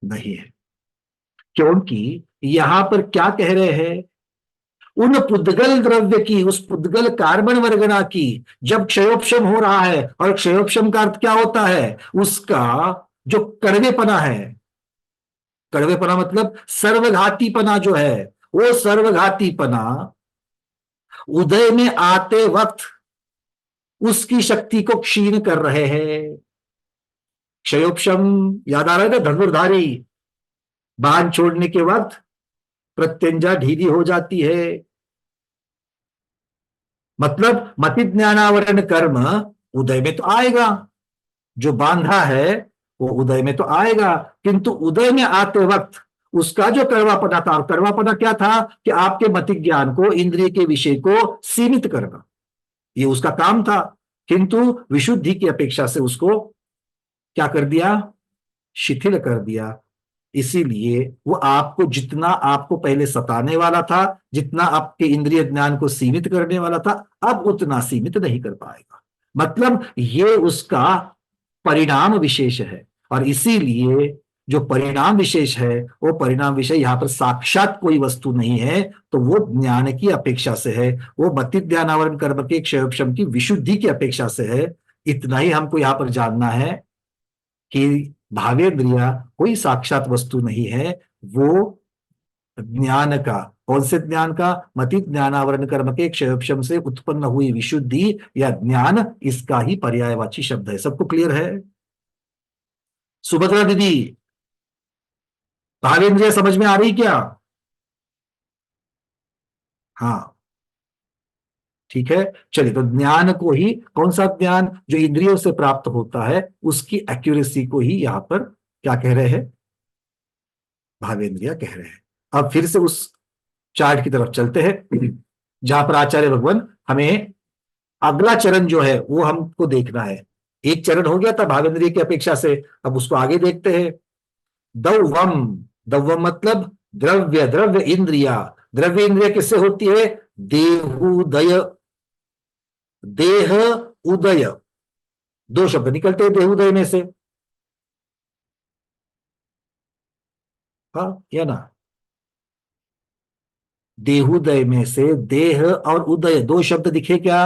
नहीं है, क्योंकि यहां पर क्या कह रहे हैं, उन पुद्गल द्रव्य की, उस पुद्गल कार्बन वर्गना की जब क्षयोपशम हो रहा है, और क्षयोपशम का अर्थ क्या होता है, उसका जो कड़वेपना है, कड़वेपना मतलब सर्वघातीपना जो है, वो सर्वघातीपना उदय में आते वक्त उसकी शक्ति को क्षीण कर रहे हैं। क्षयोपशम याद आ रहा है ना, धनुर्धारी बाण छोड़ने के वक्त प्रत्यंजा ढीली हो जाती है, मतलब मति ज्ञानावरण कर्म उदय में तो आएगा, जो बांधा है वो उदय में तो आएगा, किंतु उदय में आते वक्त उसका जो कड़वापना था, और कड़वापना क्या था कि आपके मति ज्ञान को, इंद्रिय के विषय को सीमित करना, ये उसका काम था, किंतु विशुद्धि की अपेक्षा से उसको क्या कर दिया, शिथिल कर दिया। इसीलिए वो आपको, जितना आपको पहले सताने वाला था, जितना आपके इंद्रिय ज्ञान को सीमित करने वाला था, अब उतना सीमित नहीं कर पाएगा। मतलब ये उसका परिणाम विशेष है, और इसीलिए जो परिणाम विशेष है, वो परिणाम विषय यहां पर साक्षात कोई वस्तु नहीं है, तो वो ज्ञान की अपेक्षा से है, वो मति ज्ञानावरण कर्म के क्षयोपशम की विशुद्धि की अपेक्षा से है। इतना ही हमको यहां पर जानना है कि भावेंद्रिया कोई साक्षात वस्तु नहीं है, वो ज्ञान का, कौन से ज्ञान का, मति ज्ञानावरण कर्म के क्षयोपशम से उत्पन्न हुई विशुद्धि या ज्ञान, इसका ही पर्यायवाची शब्द है। सबको क्लियर है? सुभद्रा दीदी, भावेंद्रिया समझ में आ रही क्या? हाँ, ठीक है, चलिए। तो ज्ञान को ही, कौन सा ज्ञान, जो इंद्रियों से प्राप्त होता है, उसकी एक्यूरेसी को ही यहां पर क्या कह रहे हैं, भावेंद्रिया कह रहे हैं। अब फिर से उस चार्ट की तरफ चलते हैं जहां पर आचार्य भगवान हमें अगला चरण जो है वो हमको देखना है। एक चरण हो गया था भावेंद्रिय की अपेक्षा से, अब उसको आगे देखते हैं। दौवम, दौवम मतलब द्रव्य, द्रव्य इंद्रिया, द्रव्य इंद्रिया किससे होती है, देहुदय, देह उदय, दो शब्द निकलते हैं देहुदय में से, हाँ या ना, देहुदय में से देह और उदय दो शब्द दिखे क्या?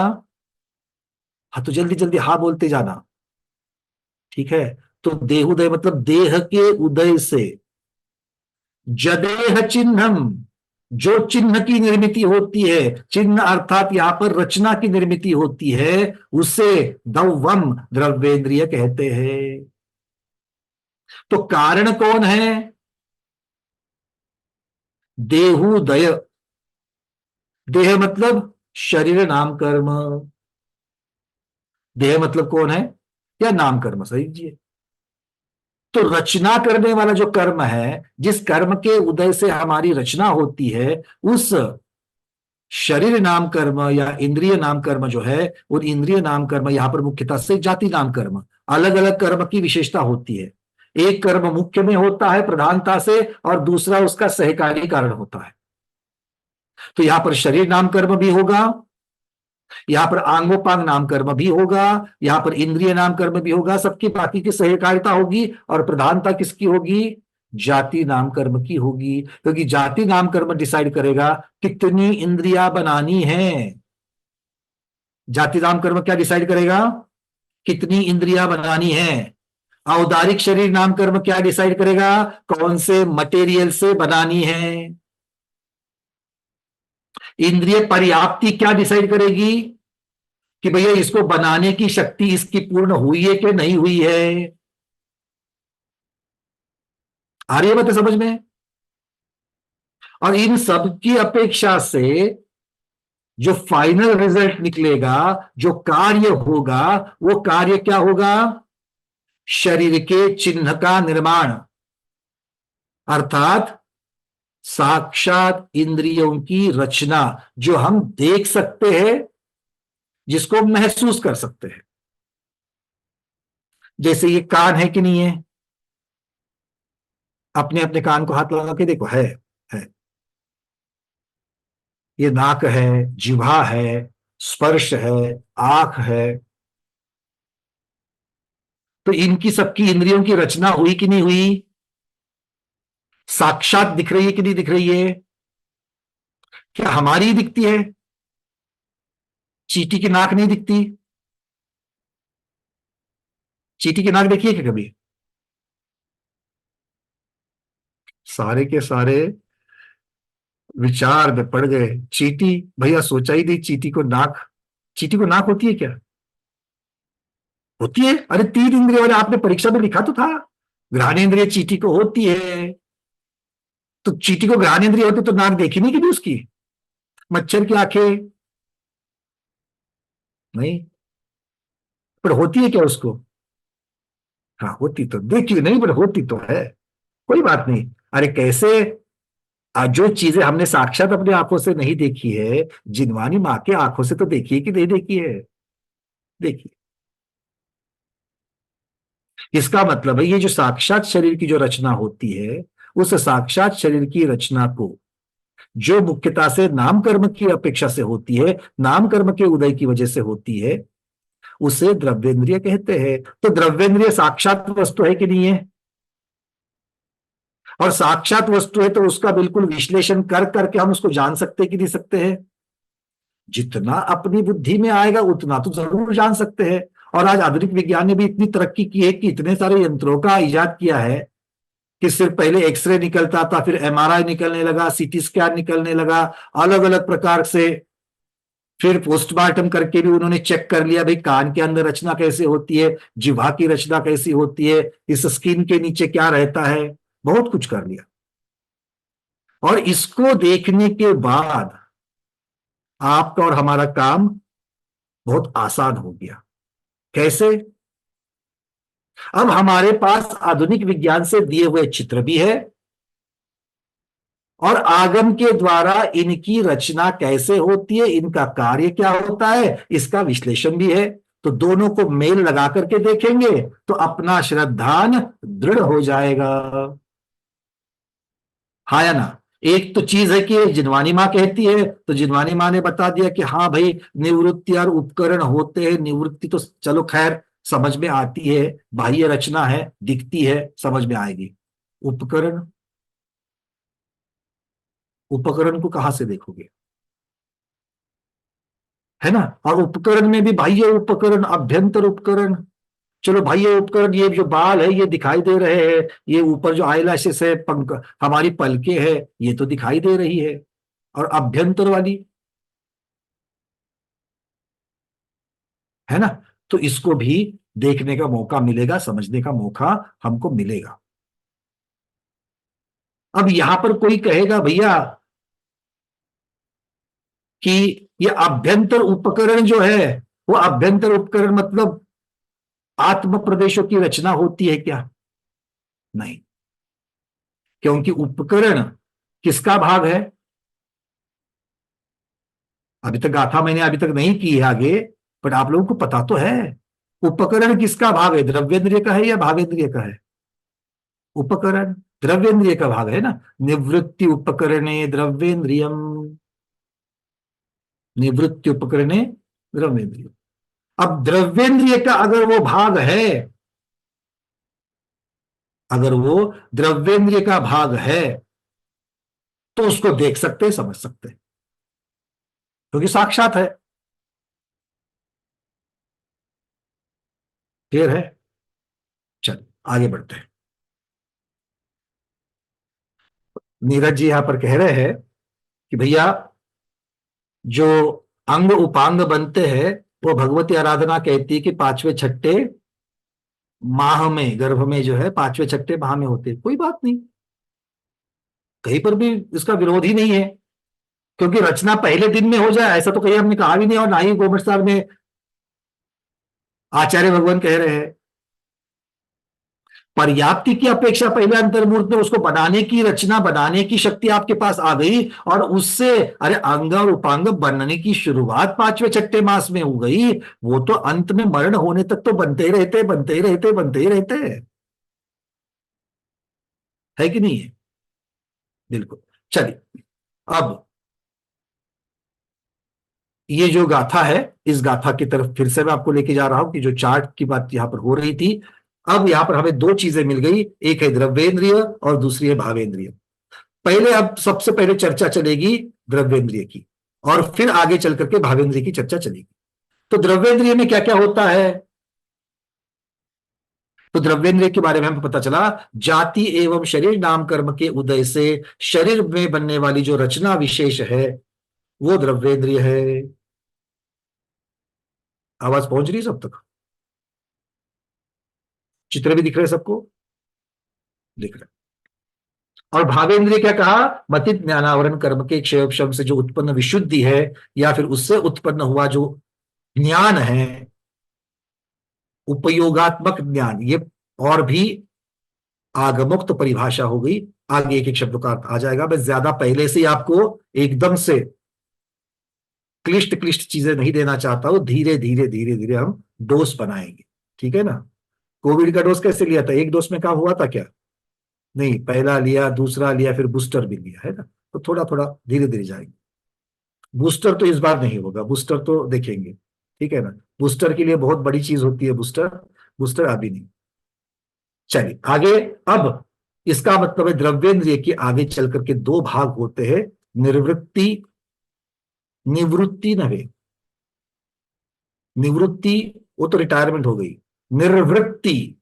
हाँ, तो जल्दी जल्दी हाँ बोलते जाना, ठीक है। तो देहुदय मतलब देह के उदय से, जदेह चिन्हम, जो चिन्ह की निर्मिति होती है, चिन्ह अर्थात यहां पर रचना की निर्मिति होती है, उसे दौवम द्रव्येंद्रिय कहते हैं। तो कारण कौन है? देहुदय, देह मतलब शरीर नाम कर्म, देह मतलब कौन है, या नाम कर्म, सही जी। तो रचना करने वाला जो कर्म है, जिस कर्म के उदय से हमारी रचना होती है, उस शरीर नाम कर्म या इंद्रिय नाम कर्म जो है, उन इंद्रिय नाम कर्म यहां पर मुख्यतः से जाति नाम कर्म, अलग अलग कर्म की विशेषता होती है। एक कर्म मुख्य में होता है प्रधानता से, और दूसरा उसका सहकारी कारण होता है। तो यहां पर शरीर नाम कर्म भी होगा, यहां पर आंगोपांग नाम कर्म भी होगा, यहां पर इंद्रिय नाम कर्म भी होगा, सबकी बाकी की सहकारिता होगी, और प्रधानता किसकी होगी, जाति नाम कर्म की होगी, क्योंकि जाति नाम कर्म डिसाइड करेगा कितनी इंद्रियां बनानी है। जाति नाम कर्म क्या डिसाइड करेगा, कितनी इंद्रियां बनानी है। औदारिक शरीर नाम कर्म क्या डिसाइड करेगा, कौन से मटेरियल से बनानी है। इंद्रिय पर्याप्ति क्या डिसाइड करेगी कि भैया इसको बनाने की शक्ति इसकी पूर्ण हुई है कि नहीं हुई है। आ रही है बात समझ में? और इन सब की अपेक्षा से जो फाइनल रिजल्ट निकलेगा, जो कार्य होगा, वो कार्य क्या होगा, शरीर के चिन्ह का निर्माण, अर्थात साक्षात इंद्रियों की रचना, जो हम देख सकते हैं, जिसको महसूस कर सकते हैं। जैसे ये कान है कि नहीं है, अपने अपने कान को हाथ लगा के देखो, है। ये नाक है, जिह्वा है, स्पर्श है, आंख है। तो इनकी सबकी इंद्रियों की रचना हुई कि नहीं हुई? साक्षात दिख रही है कि नहीं दिख रही है? क्या हमारी ही दिखती है? चींटी की नाक नहीं दिखती? चींटी की नाक देखिए क्या कभी? सारे के सारे विचार में पड़ गए। चींटी, भैया सोचा ही नहीं चींटी को नाक होती है क्या? होती है। अरे 3 इंद्रिय वाले, आपने परीक्षा में लिखा तो था, घ्राणेन्द्रिय चींटी को होती है। तो चींटी को घ्राणेन्द्रिय होती तो नाक देखी नहीं कभी उसकी? मच्छर की आंखें नहीं, पर होती है क्या उसको? हाँ होती तो देखी नहीं, पर होती तो है। कोई बात नहीं। अरे कैसे, जो चीजें हमने साक्षात अपनी आंखों से नहीं देखी है, जिनवानी माँ के आंखों से तो देखी है कि नहीं देखी है? देखिए, इसका मतलब है ये जो साक्षात शरीर की जो रचना होती है, उस साक्षात शरीर की रचना को, जो मुख्यता से नाम कर्म की अपेक्षा से होती है, नाम कर्म के उदय की वजह से होती है, उसे द्रव्येंद्रिय कहते हैं। तो द्रव्येंद्रिय साक्षात वस्तु है कि नहीं है? और साक्षात वस्तु है तो उसका बिल्कुल विश्लेषण कर करके हम उसको जान सकते कि नहीं सकते हैं? जितना अपनी बुद्धि में आएगा उतना तो जरूर जान सकते हैं। और आज आधुनिक विज्ञान ने भी इतनी तरक्की की है कि इतने सारे यंत्रों का इजाद किया है कि सिर्फ पहले एक्सरे निकलता था, फिर एमआरआई निकलने लगा, सीटी स्कैन निकलने लगा, अलग अलग प्रकार से। फिर पोस्टमार्टम करके भी उन्होंने चेक कर लिया भाई कान के अंदर रचना कैसे होती है, जिह्वा की रचना कैसी होती है, इस स्किन के नीचे क्या रहता है, बहुत कुछ कर लिया। और इसको देखने के बाद आपका और हमारा काम बहुत आसान हो गया। कैसे? अब हमारे पास आधुनिक विज्ञान से दिए हुए चित्र भी है और आगम के द्वारा इनकी रचना कैसे होती है, इनका कार्य क्या होता है, इसका विश्लेषण भी है। तो दोनों को मेल लगा करके देखेंगे तो अपना श्रद्धान दृढ़ हो जाएगा। हाँ या ना? एक तो चीज है कि जिनवानी माँ कहती है, तो जिनवानी माँ ने बता दिया कि हाँ भाई निवृत्ति और उपकरण होते हैं। निवृत्ति तो चलो खैर समझ में आती है, बाह्य रचना है, दिखती है, समझ में आएगी। उपकरण को कहां से देखोगे, है ना? और उपकरण में भी बाह्य उपकरण, अभ्यंतर उपकरण। चलो बाह्य उपकरण, ये जो बाल है ये दिखाई दे रहे हैं, ये ऊपर जो आईलैशेस है, पंख, हमारी पलके है, ये तो दिखाई दे रही है। और अभ्यंतर वाली, है ना? तो इसको भी देखने का मौका मिलेगा, समझने का मौका हमको मिलेगा। अब यहां पर कोई कहेगा भैया कि ये अभ्यंतर उपकरण जो है, वो अभ्यंतर उपकरण मतलब आत्म प्रदेशों की रचना होती है क्या? नहीं, क्योंकि उपकरण किसका भाग है? अभी तक गाथा मैंने अभी तक नहीं की है आगे, पर आप लोगों को पता तो है उपकरण किसका भाग है, द्रव्येंद्रिय का है या भावेंद्रिय का है? उपकरण द्रव्येंद्रिय का भाग है ना। निवृत्ति उपकरणे द्रव्येंद्रियम, निवृत्ति उपकरणे द्रव्येंद्रियम। अब द्रव्येंद्रिय का अगर वो भाग है, अगर वो द्रव्येंद्रिय का भाग है तो उसको देख सकते हैं, समझ सकते हैं, क्योंकि साक्षात है। क्लियर है? चल आगे बढ़ते हैं। नीरज जी यहां पर कह रहे हैं कि भैया जो अंग उपांग बनते हैं वो भगवती आराधना कहती है कि 5वें 6ठे माह में, गर्भ में जो है 5वें 6ठे माह में होते हैं। कोई बात नहीं, कहीं पर भी इसका विरोध ही नहीं है, क्योंकि रचना पहले दिन में हो जाए ऐसा तो कहीं हमने कहा भी नहीं, और ना ही गोमट साहब में आचार्य भगवान कह रहे हैं। पर्याप्ति की अपेक्षा पहले अंतर्मूर्त में उसको बनाने की, रचना बनाने की शक्ति आपके पास आ गई, और उससे अरे अंग और उपांग बनने की शुरुआत 5वें छठे मास में हो गई। वो तो अंत में मरण होने तक तो बनते ही रहते, बनते ही रहते, बनते ही रहते हैं, है कि नहीं है? बिल्कुल। चलिए, अब ये जो गाथा है, इस गाथा की तरफ फिर से मैं आपको लेके जा रहा हूं कि जो चार्ट की बात यहां पर हो रही थी, अब यहां पर हमें दो चीजें मिल गई, एक है द्रव्येंद्रिय और दूसरी है भावेंद्रिय। पहले, अब सबसे पहले चर्चा चलेगी द्रव्येंद्रिय की, और फिर आगे चल करके भावेंद्रिय की चर्चा चलेगी। तो द्रव्येंद्रिय में क्या क्या होता है? तो द्रव्येंद्रिय के बारे में हमें पता चला, जाति एवं शरीर नाम कर्म के उदय से शरीर में बनने वाली जो रचना विशेष है वो द्रव्येंद्रिय है। आवाज पहुंच रही है सब तक? चित्र भी दिख रहे सबको? दिख रहा है। और भावेंद्रिय क्या कहा? मतित ज्ञानावरण कर्म के क्षय से जो उत्पन्न विशुद्धि है, या फिर उससे उत्पन्न हुआ जो ज्ञान है, उपयोगात्मक ज्ञान, ये और भी आगमुक्त परिभाषा हो गई। आगे एक एक शब्द का अर्थ आ जाएगा। मैं ज्यादा पहले से आपको एकदम से क्लिष्ट क्लिष्ट चीजें नहीं देना चाहता हूं। धीरे धीरे धीरे धीरे हम डोज बनाएंगे, ठीक है ना? कोविड का डोज कैसे लिया था? एक डोज में काम हुआ था क्या? नहीं, पहला लिया, दूसरा लिया, फिर बूस्टर भी लिया, है ना? तो थोड़ा थोड़ा धीरे धीरे जाएंगे। बूस्टर तो इस बार नहीं होगा, बूस्टर तो देखेंगे, ठीक है ना? बूस्टर के लिए बहुत बड़ी चीज होती है बूस्टर, बूस्टर अभी नहीं। चलिए आगे। अब इसका मतलब है द्रव्येंद्रिय के आगे चल करके दो भाग होते हैं, निर्वृत्ति, निवृत्ति नवे, निवृत्ति वो तो रिटायरमेंट हो गई। निर्वृत्ति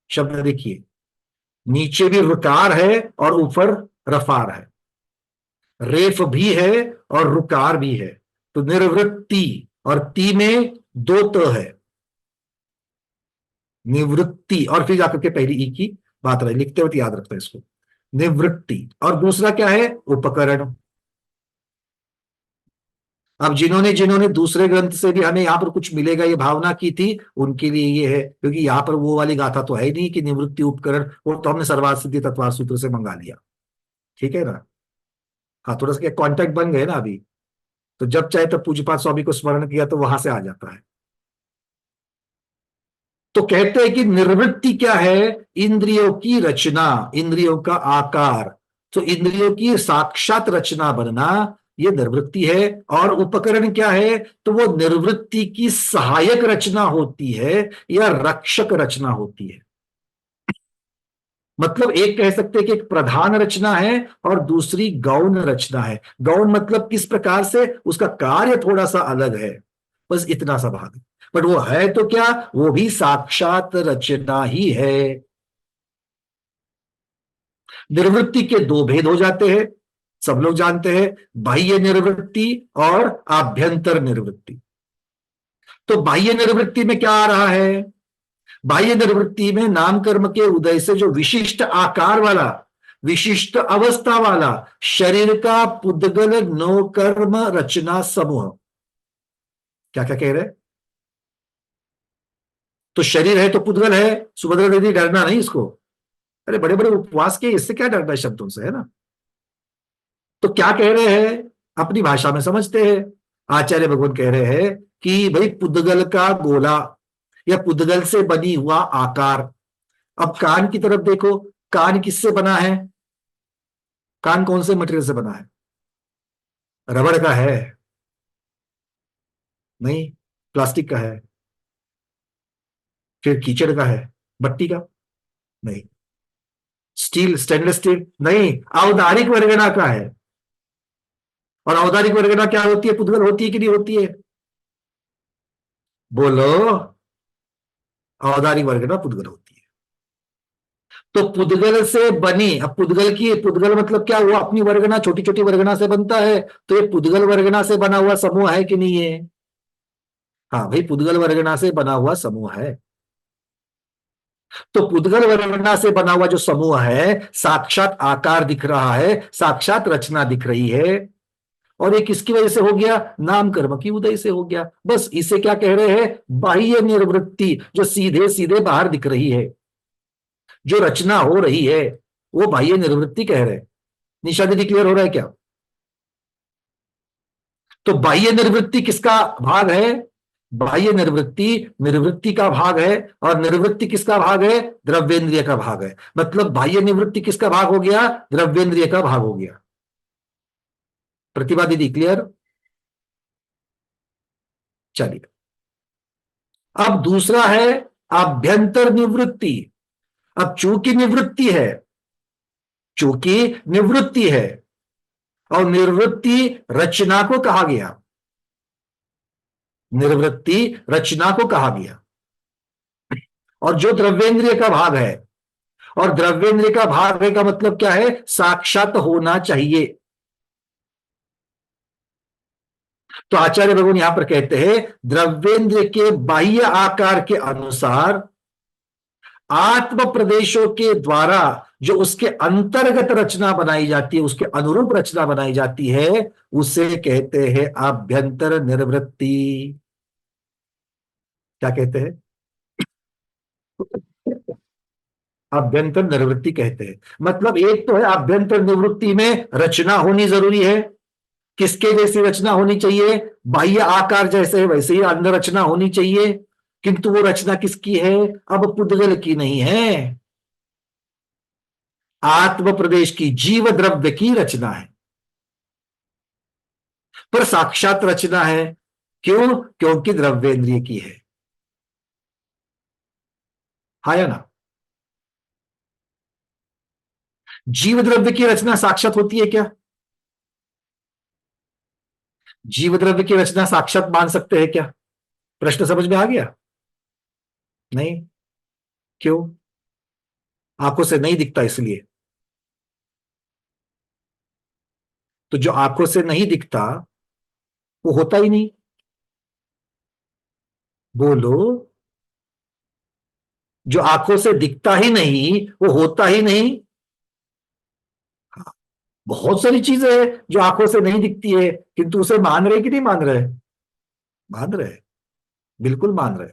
शब्द देखिए, नीचे भी रुकार है और ऊपर रफार है, रेफ भी है और रुकार भी है। तो निर्वृत्ति, और ती में दो त है, निवृत्ति, और फिर जाकर के पहली ई की बात रही, लिखते वक्त याद रखते हैं इसको, निवृत्ति। और दूसरा क्या है? उपकरण। अब जिन्होंने जिन्होंने दूसरे ग्रंथ से भी हमें यहां पर कुछ मिलेगा ये भावना की थी, उनके लिए ये है, क्योंकि यहां पर वो वाली गाथा तो है नहीं कि निवृत्ति उपकरण, वो तो हमने सर्वार्थ सिद्धि तत्वार्थ सूत्र से मंगा लिया, ठीक है ना? हाँ, थोड़ा सा कॉन्टेक्ट बन गए ना अभी, तो जब चाहे तब पूज्यपाद स्वामी को स्मरण किया तो वहां से आ जाता है। तो कहते हैं कि निर्वृत्ति क्या है? इंद्रियों की रचना, इंद्रियों का आकार, तो इंद्रियों की साक्षात रचना बनना, ये निर्वृत्ति है। और उपकरण क्या है? तो वो निर्वृत्ति की सहायक रचना होती है या रक्षक रचना होती है। मतलब एक कह सकते हैं कि एक प्रधान रचना है और दूसरी गौण रचना है। गौण मतलब किस प्रकार से? उसका कार्य थोड़ा सा अलग है, बस इतना सा भाग। बट वो है तो क्या? वो भी साक्षात रचना ही है। निर्वृत्ति के दो भेद हो जाते हैं, सब लोग जानते हैं, बाह्य निर्वृत्ति और आभ्यंतर निर्वृत्ति। तो बाह्य निर्वृत्ति में क्या आ रहा है? बाह्य निर्वृत्ति में नाम कर्म के उदय से जो विशिष्ट आकार वाला, विशिष्ट अवस्था वाला शरीर का पुद्गल नो कर्म रचना समूह, क्या क्या कह रहे? तो शरीर है तो पुद्गल है, सुभद्रा दीदी डरना नहीं इसको। अरे बड़े बड़े उपवास के, इससे क्या डरना है शब्दों से, है ना? तो क्या कह रहे हैं? अपनी भाषा में समझते हैं। आचार्य भगवान कह रहे हैं कि भाई पुद्गल का गोला या पुद्गल से बनी हुआ आकार। अब कान की तरफ देखो, कान किससे बना है? कान कौन से मटेरियल से बना है? रबड़ का है? नहीं, प्लास्टिक का है? फिर कीचड़ का है? मट्टी का? नहीं। Steel, stainless steel? नहीं, औदारिक वर्गना का है। और औदारिक वर्गना क्या होती है? पुद्गल होती है कि नहीं होती है? बोलो। औदारिक वर्गना पुद्गल होती है। तो पुद्गल से बनी, अब पुद्गल की, पुद्गल मतलब क्या हुआ? अपनी वर्गना, छोटी छोटी वर्गना से बनता है। तो ये पुद्गल वर्गना से बना हुआ समूह है कि नहीं है? हाँ भाई, पुद्गल वर्गना से बना हुआ समूह है। तो पुद्गल वर्णना से बना हुआ जो समूह है, साक्षात आकार दिख रहा है, साक्षात रचना दिख रही है, और ये किसकी वजह से हो गया? नाम कर्म की उदय से हो गया। बस इसे क्या कह रहे हैं? बाह्य निर्वृत्ति, जो सीधे सीधे बाहर दिख रही है। जो रचना हो रही है वो बाह्य निर्वृत्ति कह रहे हैं। निशा दीदी क्लियर हो रहा है क्या? तो बाह्य निर्वृत्ति किसका भाग है? बाह्य निर्वृत्ति निर्वृत्ति का भाग है, और निर्वृत्ति किसका भाग है? द्रव्येंद्रिय का भाग है। मतलब बाह्य निवृत्ति किसका भाग हो गया? द्रव्येंद्रिय का भाग हो गया। प्रतिभा दीदी क्लियर? चलिए, अब दूसरा है आभ्यंतर निवृत्ति। अब चूंकि निवृत्ति है और निर्वृत्ति रचना को कहा गया, निर्वृत्ति रचना को कहा गया, और जो द्रव्येंद्रिय का भाग है, और द्रव्येंद्रिय का भाग है का मतलब क्या है? साक्षात होना चाहिए। तो आचार्य भगवान यहां पर कहते हैं द्रव्येंद्र के बाह्य आकार के अनुसार आत्म प्रदेशों के द्वारा जो उसके अंतर्गत रचना बनाई जाती है, उसके अनुरूप रचना बनाई जाती है, उसे कहते हैं आभ्यंतर निर्वृत्ति। क्या कहते हैं? आभ्यंतर निर्वृत्ति कहते हैं। मतलब एक तो है आभ्यंतर निवृत्ति में रचना होनी जरूरी है। किसके जैसी रचना होनी चाहिए? बाह्य आकार जैसे है वैसे ही अंदर रचना होनी चाहिए, किंतु वो रचना किसकी है? अब पुद्गल की नहीं है, आत्म प्रदेश की, जीव द्रव्य की रचना है। पर साक्षात रचना है। क्यों? क्योंकि द्रव्येंद्रिय की है। हाँ या ना? जीव द्रव्य की रचना साक्षात होती है क्या? जीव द्रव्य की रचना साक्षात मान सकते हैं क्या? प्रश्न समझ में आ गया? नहीं? क्यों? आंखों से नहीं दिखता इसलिए। तो जो आंखों से नहीं दिखता वो होता ही नहीं। बोलो, जो आंखों से दिखता ही नहीं वो होता ही नहीं। बहुत सारी चीजें हैं जो आंखों से नहीं दिखती है, किंतु उसे मान रहे कि नहीं मान रहे? मान रहे, बिल्कुल मान रहे।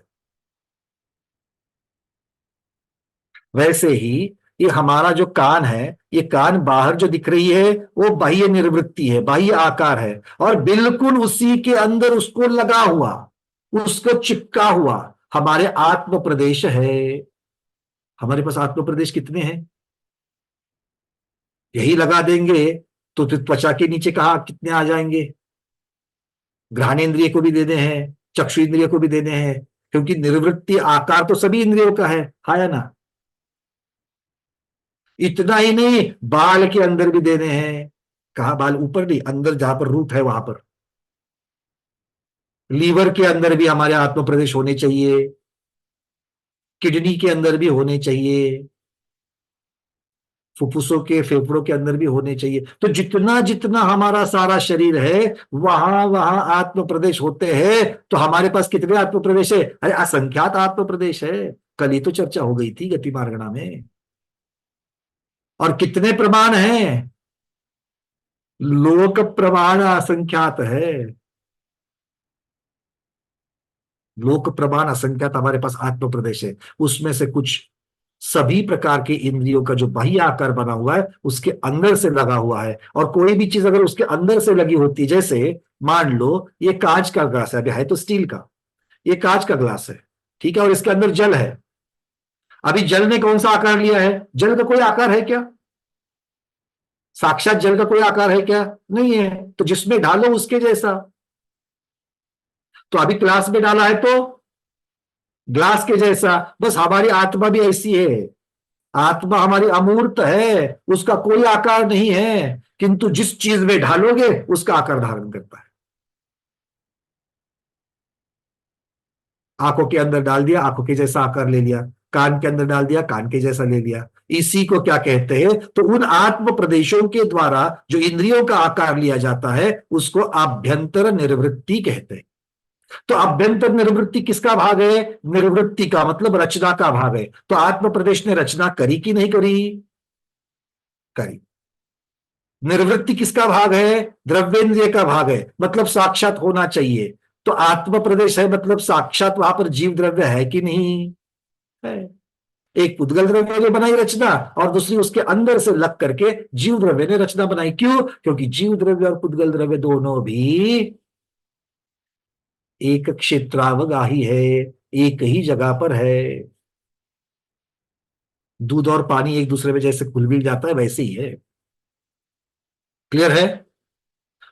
वैसे ही ये हमारा जो कान है, ये कान बाहर जो दिख रही है वो बाह्य निर्वृत्ति है, बाह्य आकार है, और बिल्कुल उसी के अंदर उसको लगा हुआ, उसको चिपका हुआ हमारे आत्म प्रदेश है। हमारे पास आत्म प्रदेश कितने हैं? यही लगा देंगे तो त्वचा के नीचे कहा कितने आ जाएंगे? घ्राणेन्द्रिय को भी देने हैं, चक्षु इंद्रिय को भी देने हैं, क्योंकि निर्वृत्ति आकार तो सभी इंद्रियों का है। हाँ या ना? इतना ही नहीं, बाल के अंदर भी देने हैं। कहा? बाल ऊपर नहीं, अंदर जहां पर रूट है वहां पर। लीवर के अंदर भी हमारे आत्म प्रदेश होने चाहिए, किडनी के अंदर भी होने चाहिए, फुफ्फुसों के, फेफड़ों के अंदर भी होने चाहिए। तो जितना जितना हमारा सारा शरीर है वहां वहां आत्म प्रदेश होते हैं। तो हमारे पास कितने आत्म प्रदेश है? अरे असंख्यात आत्म प्रदेश है। कल ही तो चर्चा हो गई थी गति मार्गणा में। और कितने प्रमाण हैं? लोक प्रमाण असंख्यात है। लोक प्रमाण असंख्यात हमारे पास आत्म प्रदेश है। उसमें से कुछ सभी प्रकार के इंद्रियों का जो बाह्य आकार बना हुआ है उसके अंदर से लगा हुआ है। और कोई भी चीज अगर उसके अंदर से लगी होती, जैसे मान लो ये कांच का ग्लास है, अभी है तो स्टील का, ये कांच का ग्लास है, ठीक है, और इसके अंदर जल है। अभी जल ने कौन सा आकार लिया है? जल का कोई आकार है क्या? साक्षात जल का कोई आकार है क्या? नहीं है। तो जिसमें डालो उसके जैसा। तो अभी ग्लास में डाला है तो ग्लास के जैसा। बस हमारी आत्मा भी ऐसी है। आत्मा हमारी अमूर्त है, उसका कोई आकार नहीं है, किंतु जिस चीज में ढालोगे उसका आकार धारण करता है। आंखों के अंदर डाल दिया, आंखों के जैसा आकार ले लिया। कान के अंदर डाल दिया, कान के जैसा ले लिया। इसी को क्या कहते हैं? तो उन आत्म प्रदेशों के द्वारा जो इंद्रियों का आकार लिया जाता है उसको आभ्यंतर निर्वृत्ति कहते हैं। तो आभ्यंतर निर्वृत्ति किसका भाग है? निर्वृत्ति का मतलब रचना का भाग है। तो आत्म प्रदेश ने रचना करी कि नहीं करी? करी। निर्वृत्ति किसका भाग है? द्रव्येंद्रिय का भाग है, मतलब साक्षात होना चाहिए। तो आत्म प्रदेश है मतलब साक्षात वहां पर जीव द्रव्य है कि नहीं? है। एक पुद्गल द्रव्य ने बनाई रचना और दूसरी उसके अंदर से लग करके जीव द्रव्य ने रचना बनाई। क्यों? क्योंकि जीव द्रव्य और पुद्गल द्रव्य दोनों भी एक क्षेत्रावगाही है, एक ही जगह पर है। दूध और पानी एक दूसरे में जैसे घुल मिल जाता है वैसे ही है। क्लियर है?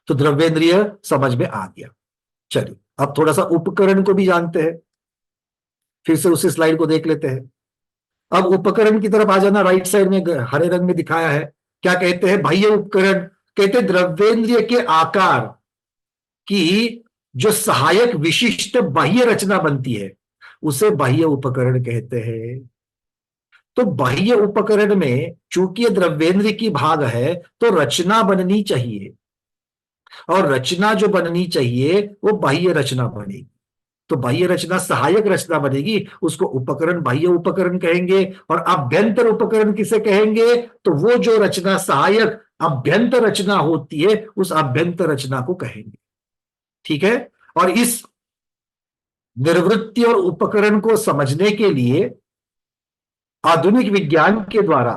तो द्रव्येंद्रिय समझ में आ गया। चलिए अब थोड़ा सा उपकरण को भी जानते हैं, फिर से उसी स्लाइड को देख लेते हैं। अब उपकरण की तरफ आ जाना, राइट साइड में हरे रंग में दिखाया है। क्या कहते हैं? बाह्य उपकरण। कहते हैं द्रव्येंद्रिय के आकार की जो सहायक विशिष्ट बाह्य रचना बनती है उसे बाह्य उपकरण कहते हैं। तो बाह्य उपकरण में चूंकि द्रव्येंद्रिय की भाग है तो रचना बननी चाहिए, और रचना जो बननी चाहिए वो बाह्य रचना बनेगी। तो बाह्य रचना सहायक रचना बनेगी, उसको उपकरण, बाह्य उपकरण कहेंगे। और अभ्यंतर उपकरण किसे कहेंगे? तो वो जो रचना सहायक अभ्यंतर रचना होती है उस अभ्यंतर रचना को कहेंगे। ठीक है? और इस निर्वृत्ति और उपकरण को समझने के लिए आधुनिक विज्ञान के द्वारा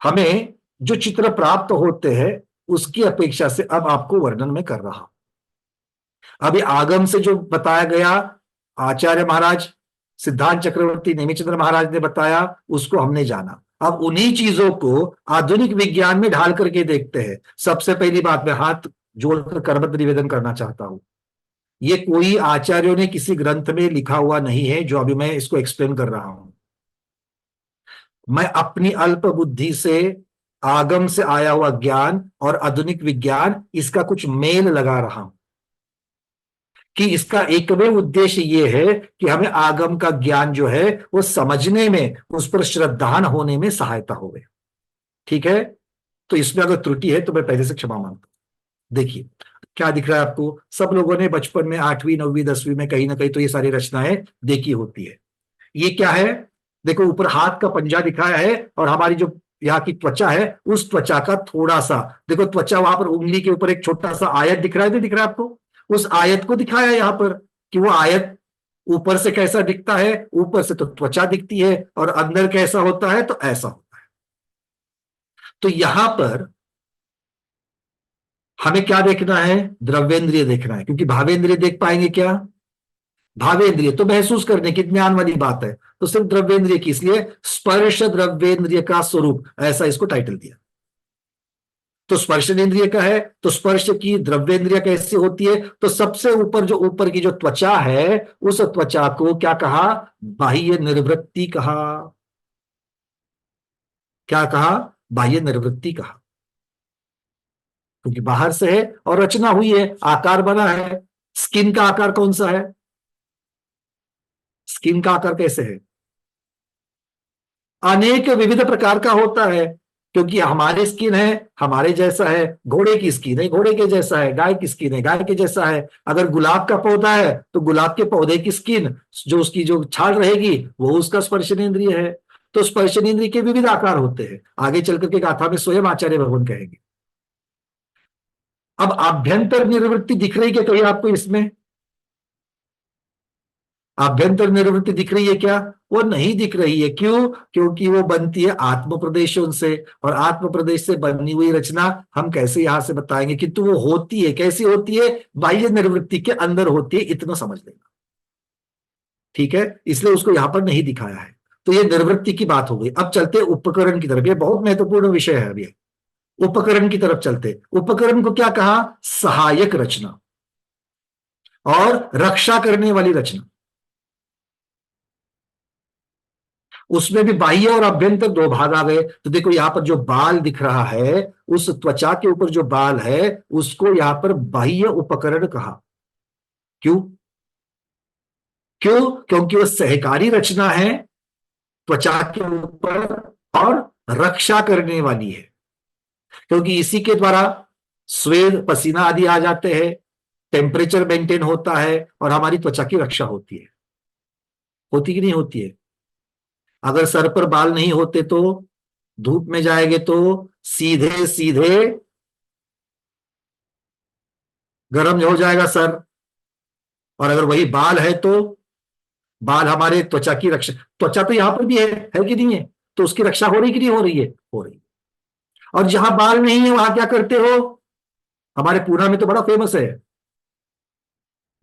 हमें जो चित्र प्राप्त होते हैं उसकी अपेक्षा से अब आपको वर्णन में कर रहा हूं। अभी आगम से जो बताया गया, आचार्य महाराज, सिद्धांत चक्रवर्ती, नेमिचंद्र महाराज ने बताया, उसको हमने जाना। अब उन्हीं चीजों को आधुनिक विज्ञान में ढाल करके देखते हैं। सबसे पहली बात मैं हाथ जोड़कर करबद्ध निवेदन करना चाहता हूं, ये कोई आचार्यों ने किसी ग्रंथ में लिखा हुआ नहीं है जो अभी मैं इसको एक्सप्लेन कर रहा हूं। मैं अपनी अल्प बुद्धि से, आगम से आया हुआ ज्ञान और आधुनिक विज्ञान, इसका कुछ मेल लगा रहा हूं कि इसका एकमेव उद्देश्य यह है कि हमें आगम का ज्ञान जो है वो समझने में, उस पर श्रद्धान होने में सहायता होवे। ठीक है? तो इसमें अगर त्रुटि है तो मैं पहले से क्षमा मांगता हूं। देखिए क्या दिख रहा है आपको? सब लोगों ने बचपन में 8वीं 9वीं 10वीं में कहीं ना कहीं तो ये सारी रचनाएं देखी होती है। ये क्या है? देखो ऊपर हाथ का पंजा दिखाया है और हमारी जो यहाँ की त्वचा है उस त्वचा का थोड़ा सा, देखो त्वचा वहां पर उंगली के ऊपर एक छोटा सा आयत दिख रहा है, नहीं दिख रहा है आपको? उस आयत को दिखाया है यहाँ पर कि वो आयत ऊपर से कैसा दिखता है। ऊपर से तो त्वचा दिखती है और अंदर कैसा होता है, तो ऐसा होता है। तो यहां पर हमें क्या देखना है? द्रव्येंद्रिय देखना है, क्योंकि भावेंद्रिय देख पाएंगे क्या? भावेंद्रिय तो महसूस करने की, ज्ञान वाली बात है, तो सिर्फ द्रव्येंद्रिय की, इसलिए स्पर्श द्रव्येंद्रिय का स्वरूप, ऐसा इसको टाइटल दिया। तो स्पर्शनेन्द्रिय का है तो स्पर्श की द्रव्येंद्रिय कैसे होती है? तो सबसे ऊपर जो ऊपर की जो त्वचा है उस त्वचा को क्या कहा? बाह्य निर्वृत्ति कहा। क्या कहा? बाह्य निर्वृत्ति कहा, क्योंकि बाहर से है और रचना हुई है, आकार बना है। स्किन का आकार कौन सा है? स्किन का आकार कैसे है? अनेक विविध प्रकार का होता है, क्योंकि हमारे स्किन है हमारे जैसा है, घोड़े की स्किन है घोड़े के जैसा है, गाय की स्किन है गाय के जैसा है। अगर गुलाब का पौधा है तो गुलाब के पौधे की स्किन, जो उसकी जो छाल रहेगी वो उसका स्पर्शनेन्द्रिय है। तो स्पर्शनेन्द्रिय के विविध आकार होते हैं, आगे चल करके गाथा में स्वयं आचार्य भगवान कहेंगे। अब आभ्यंतर निर्वृत्ति दिख रही है तो ये आपको इसमें आभ्यंतर निर्वृत्ति दिख रही है क्या? वो नहीं दिख रही है। क्यों? क्योंकि वो बनती है आत्म प्रदेशों से, और आत्म प्रदेश से बनी हुई रचना हम कैसे यहां से बताएंगे, किंतु वो होती है। कैसी होती है? बाह्य निर्वृत्ति के अंदर होती है, इतना समझ लेना। ठीक है? इसलिए उसको यहां पर नहीं दिखाया है। तो ये निर्वृत्ति की बात हो गई। अब चलते उपकरण की तरफ, ये बहुत महत्वपूर्ण विषय है। अभी उपकरण की तरफ चलते। उपकरण को क्या कहा? सहायक रचना और रक्षा करने वाली रचना। उसमें भी बाह्य और अभ्यंतर दो भाग आ गए। तो देखो यहां पर जो बाल दिख रहा है, उस त्वचा के ऊपर जो बाल है उसको यहां पर बाह्य उपकरण कहा। क्यों? क्यों? क्योंकि वो सहकारी रचना है त्वचा के ऊपर और रक्षा करने वाली है, क्योंकि इसी के द्वारा स्वेद, पसीना आदि आ जाते हैं, टेम्परेचर मेंटेन होता है और हमारी त्वचा की रक्षा होती है। होती कि नहीं होती है? अगर सर पर बाल नहीं होते तो धूप में जाएंगे तो सीधे सीधे गर्म हो जाएगा सर, और अगर वही बाल है तो बाल हमारे त्वचा की रक्षा, त्वचा तो यहां पर भी है कि नहीं है, तो उसकी रक्षा हो रही कि नहीं हो रही है? हो रही है। और जहां बाल नहीं है वहां क्या करते हो? हमारे पूना में तो बड़ा फेमस है,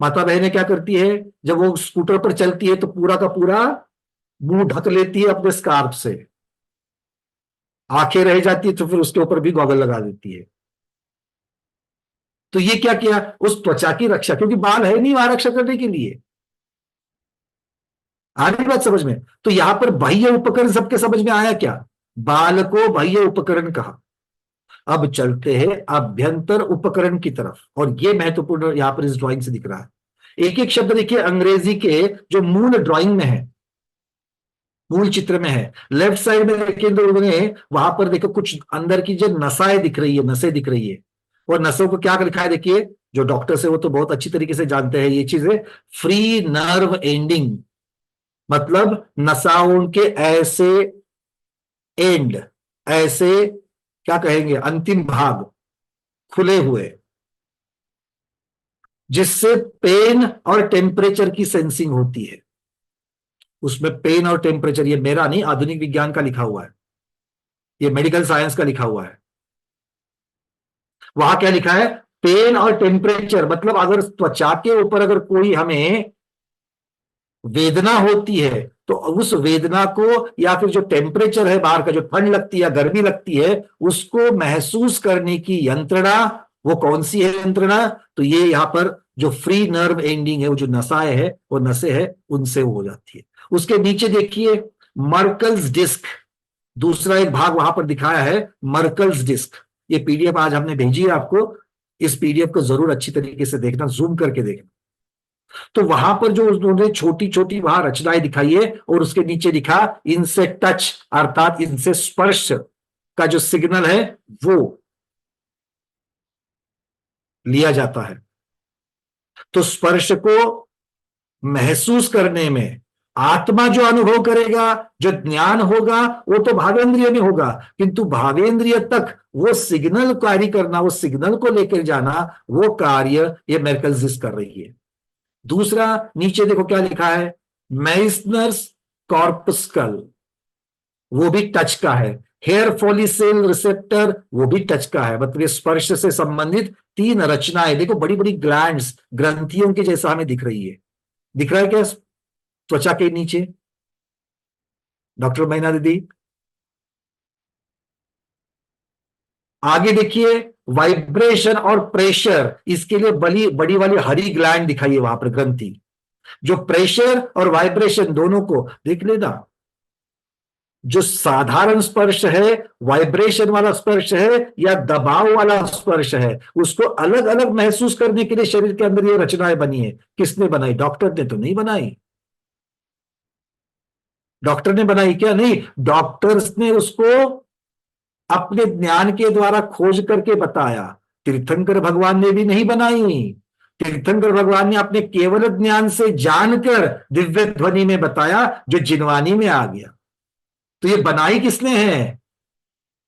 माता बहनें क्या करती है, जब वो स्कूटर पर चलती है तो पूरा का पूरा मुंह ढक लेती है अपने स्कार्फ से, आंखें रह जाती है तो फिर उसके ऊपर भी गॉगल लगा देती है। तो ये क्या किया, उस त्वचा की रक्षा, क्योंकि बाल है नहीं वहां रक्षा करने के लिए। आ रही बात समझ में? तो यहां पर बाह्य उपकरण सबके समझ में आया क्या? बाल को बाह्य उपकरण कहा। अब चलते हैं अभ्यंतर उपकरण की तरफ, और ये महत्वपूर्ण यहां पर इस ड्राइंग से दिख रहा है। एक एक शब्द देखिए अंग्रेजी के जो मूल ड्राइंग में है, मूल चित्र में है। लेफ्ट साइड में देखिए तो उन्होंने वहां पर देखो कुछ अंदर की जो नसाएं दिख रही है, नसें दिख रही है, और नसों को क्या लिखा है देखिए, जो डॉक्टर्स है वो तो बहुत अच्छी तरीके से जानते हैं ये चीजें। फ्री नर्व एंडिंग, मतलब नसाओं के ऐसे एंड, ऐसे क्या कहेंगे, अंतिम भाग खुले हुए, जिससे पेन और टेम्परेचर की सेंसिंग होती है। उसमें पेन और टेम्परेचर, ये मेरा नहीं, आधुनिक विज्ञान का लिखा हुआ है, ये मेडिकल साइंस का लिखा हुआ है। वहां क्या लिखा है, पेन और टेम्परेचर, मतलब अगर त्वचा के ऊपर अगर कोई हमें वेदना होती है तो उस वेदना को, या फिर जो टेम्परेचर है बाहर का, जो ठंड लगती है या गर्मी लगती है, उसको महसूस करने की यंत्रणा, वो कौन सी है यंत्रणा? तो ये यहां पर जो फ्री नर्व एंडिंग है, वो जो नसाएं है, वो नसें है, उनसे वो हो जाती है। उसके नीचे देखिए मर्कल्स डिस्क, दूसरा एक भाग वहां पर दिखाया है, मर्कल्स डिस्क। ये पीडीएफ आज हमने भेजी है आपको, इस पीडीएफ को जरूर अच्छी तरीके से देखना, जूम करके देखना। तो वहां पर जो उन्होंने छोटी छोटी वहां रचनाएं दिखाई है, और उसके नीचे लिखा इनसे टच, अर्थात इनसे स्पर्श का जो सिग्नल है वो लिया जाता है। तो स्पर्श को महसूस करने में आत्मा जो अनुभव करेगा, जो ज्ञान होगा, वो तो भावेंद्रिय में होगा, किंतु भावेंद्रिय तक वो सिग्नल कार्य करना, वो सिग्नल को लेकर जाना, वो कार्य ये मेर्केल्स कर रही है। दूसरा नीचे देखो क्या लिखा है, मेस्नर्स कॉर्पस्कल, वो भी टच का है। हेयर फॉलिसेल रिसेप्टर, वो भी टच का है। मतलब ये स्पर्श से संबंधित 3 रचनाएं देखो, बड़ी बड़ी ग्लैंड्स, ग्रंथियों के जैसा हमें दिख रही है। दिख रहा है क्या त्वचा के नीचे? डॉक्टर मैना दीदी आगे देखिए, वाइब्रेशन और प्रेशर, इसके लिए बड़ी बड़ी वाली हरी ग्लैंड दिखाई है वहां पर, ग्रंथि, जो प्रेशर और वाइब्रेशन दोनों को देख लेना। जो साधारण स्पर्श है, वाइब्रेशन वाला स्पर्श है, या दबाव वाला स्पर्श है, उसको अलग अलग महसूस करने के लिए शरीर के अंदर ये रचनाएं बनी है। किसने बनाई? डॉक्टर ने तो नहीं बनाई। डॉक्टर ने बनाई क्या? नहीं, डॉक्टर्स ने उसको अपने ज्ञान के द्वारा खोज करके बताया। तीर्थंकर भगवान ने भी नहीं बनाई। तीर्थंकर भगवान ने अपने केवल ज्ञान से जानकर दिव्य ध्वनि में बताया, जो जिनवानी में आ गया। तो ये बनाई किसने है?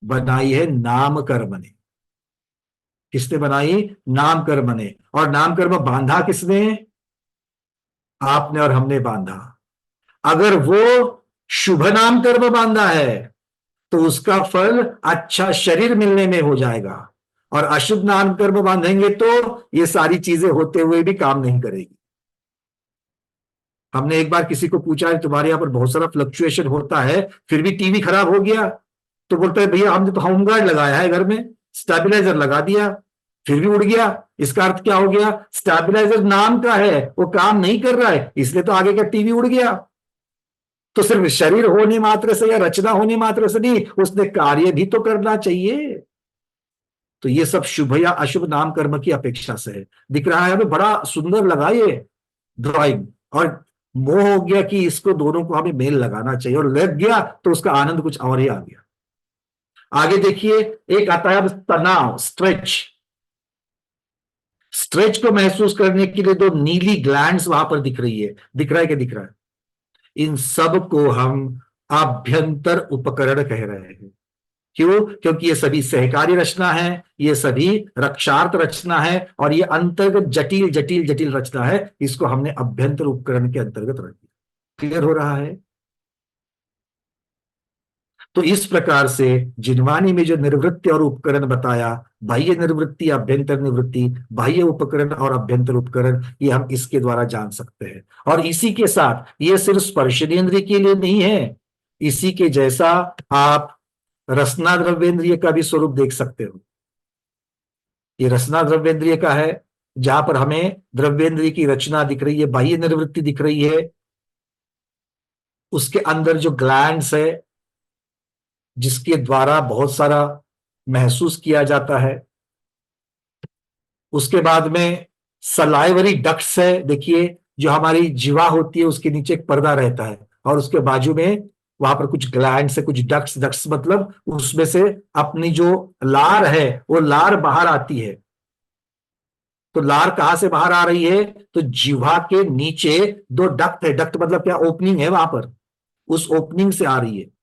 बनाई है नाम कर्म ने। किसने बनाई? नाम कर्म ने। और नाम कर्म बांधा किसने? आपने और हमने बांधा। अगर वो शुभ नाम कर्म बांधा है तो उसका फल अच्छा शरीर मिलने में हो जाएगा, और अशुभ नाम कर्म बांधेंगे तो ये सारी चीजें होते हुए भी काम नहीं करेगी। हमने एक बार किसी को पूछा है, तुम्हारे यहां पर बहुत सारा फ्लक्चुएशन होता है फिर भी टीवी खराब हो गया, तो बोलता है भैया हमने तो होम गार्ड लगाया है घर में, स्टेबलाइजर लगा दिया फिर भी उड़ गया। इसका अर्थ क्या हो गया? स्टेबलाइजर नाम का है, वो काम नहीं कर रहा है, इसलिए तो आगे का टीवी उड़ गया। तो सिर्फ शरीर होने मात्र से या रचना होने मात्र से नहीं, उसने कार्य भी तो करना चाहिए। तो ये सब शुभ या अशुभ नाम कर्म की अपेक्षा से है। दिख रहा है हमें, बड़ा सुंदर लगा ये ड्राइंग, और मोह हो गया कि इसको दोनों को हमें मेल लगाना चाहिए, और लग गया तो उसका आनंद कुछ और ही आ गया। आगे देखिए, एक आता है तनाव, स्ट्रेच। स्ट्रेच को महसूस करने के लिए 2 नीली ग्लैंड्स वहां पर दिख रही है। दिख रहा है क्या? दिख रहा है। इन सब को हम आभ्यंतर उपकरण कह रहे हैं। क्यों? क्योंकि ये सभी सहकारी रचना है, ये सभी रक्षार्थ रचना है, और ये अंतर्गत जटिल जटिल जटिल रचना है। इसको हमने अभ्यंतर उपकरण के अंतर्गत रख दिया। क्लियर हो रहा है? तो इस प्रकार से जिनवानी में जो निर्वृत्ति और उपकरण बताया, बाह्य निर्वृत्ति, अभ्यंतर निवृत्ति, बाह्य उपकरण और अभ्यंतर उपकरण, ये हम इसके द्वारा जान सकते हैं। और इसी के साथ ये सिर्फ स्पर्शेंद्रिय के लिए नहीं है, इसी के जैसा आप रसना द्रव्येंद्रिय का भी स्वरूप देख सकते हो। ये रसना द्रव्येंद्रिय का है, जहां पर हमें द्रव्येंद्रिय की रचना दिख रही है, बाह्य निर्वृत्ति दिख रही है, उसके अंदर जो ग्लैंड्स है जिसके द्वारा बहुत सारा महसूस किया जाता है। उसके बाद में सलाइवरी डक्ट्स है, देखिए जो हमारी जीवा होती है उसके नीचे एक पर्दा रहता है और उसके बाजू में वहां पर कुछ ग्लैंड्स है, कुछ डक्ट्स। डक्ट्स मतलब उसमें से अपनी जो लार है वो लार बाहर आती है। तो लार कहां से बाहर आ रही है? तो जीवा के नीचे दो डक्ट है। डक्ट मतलब क्या? ओपनिंग है वहां पर, उस ओपनिंग से आ रही है।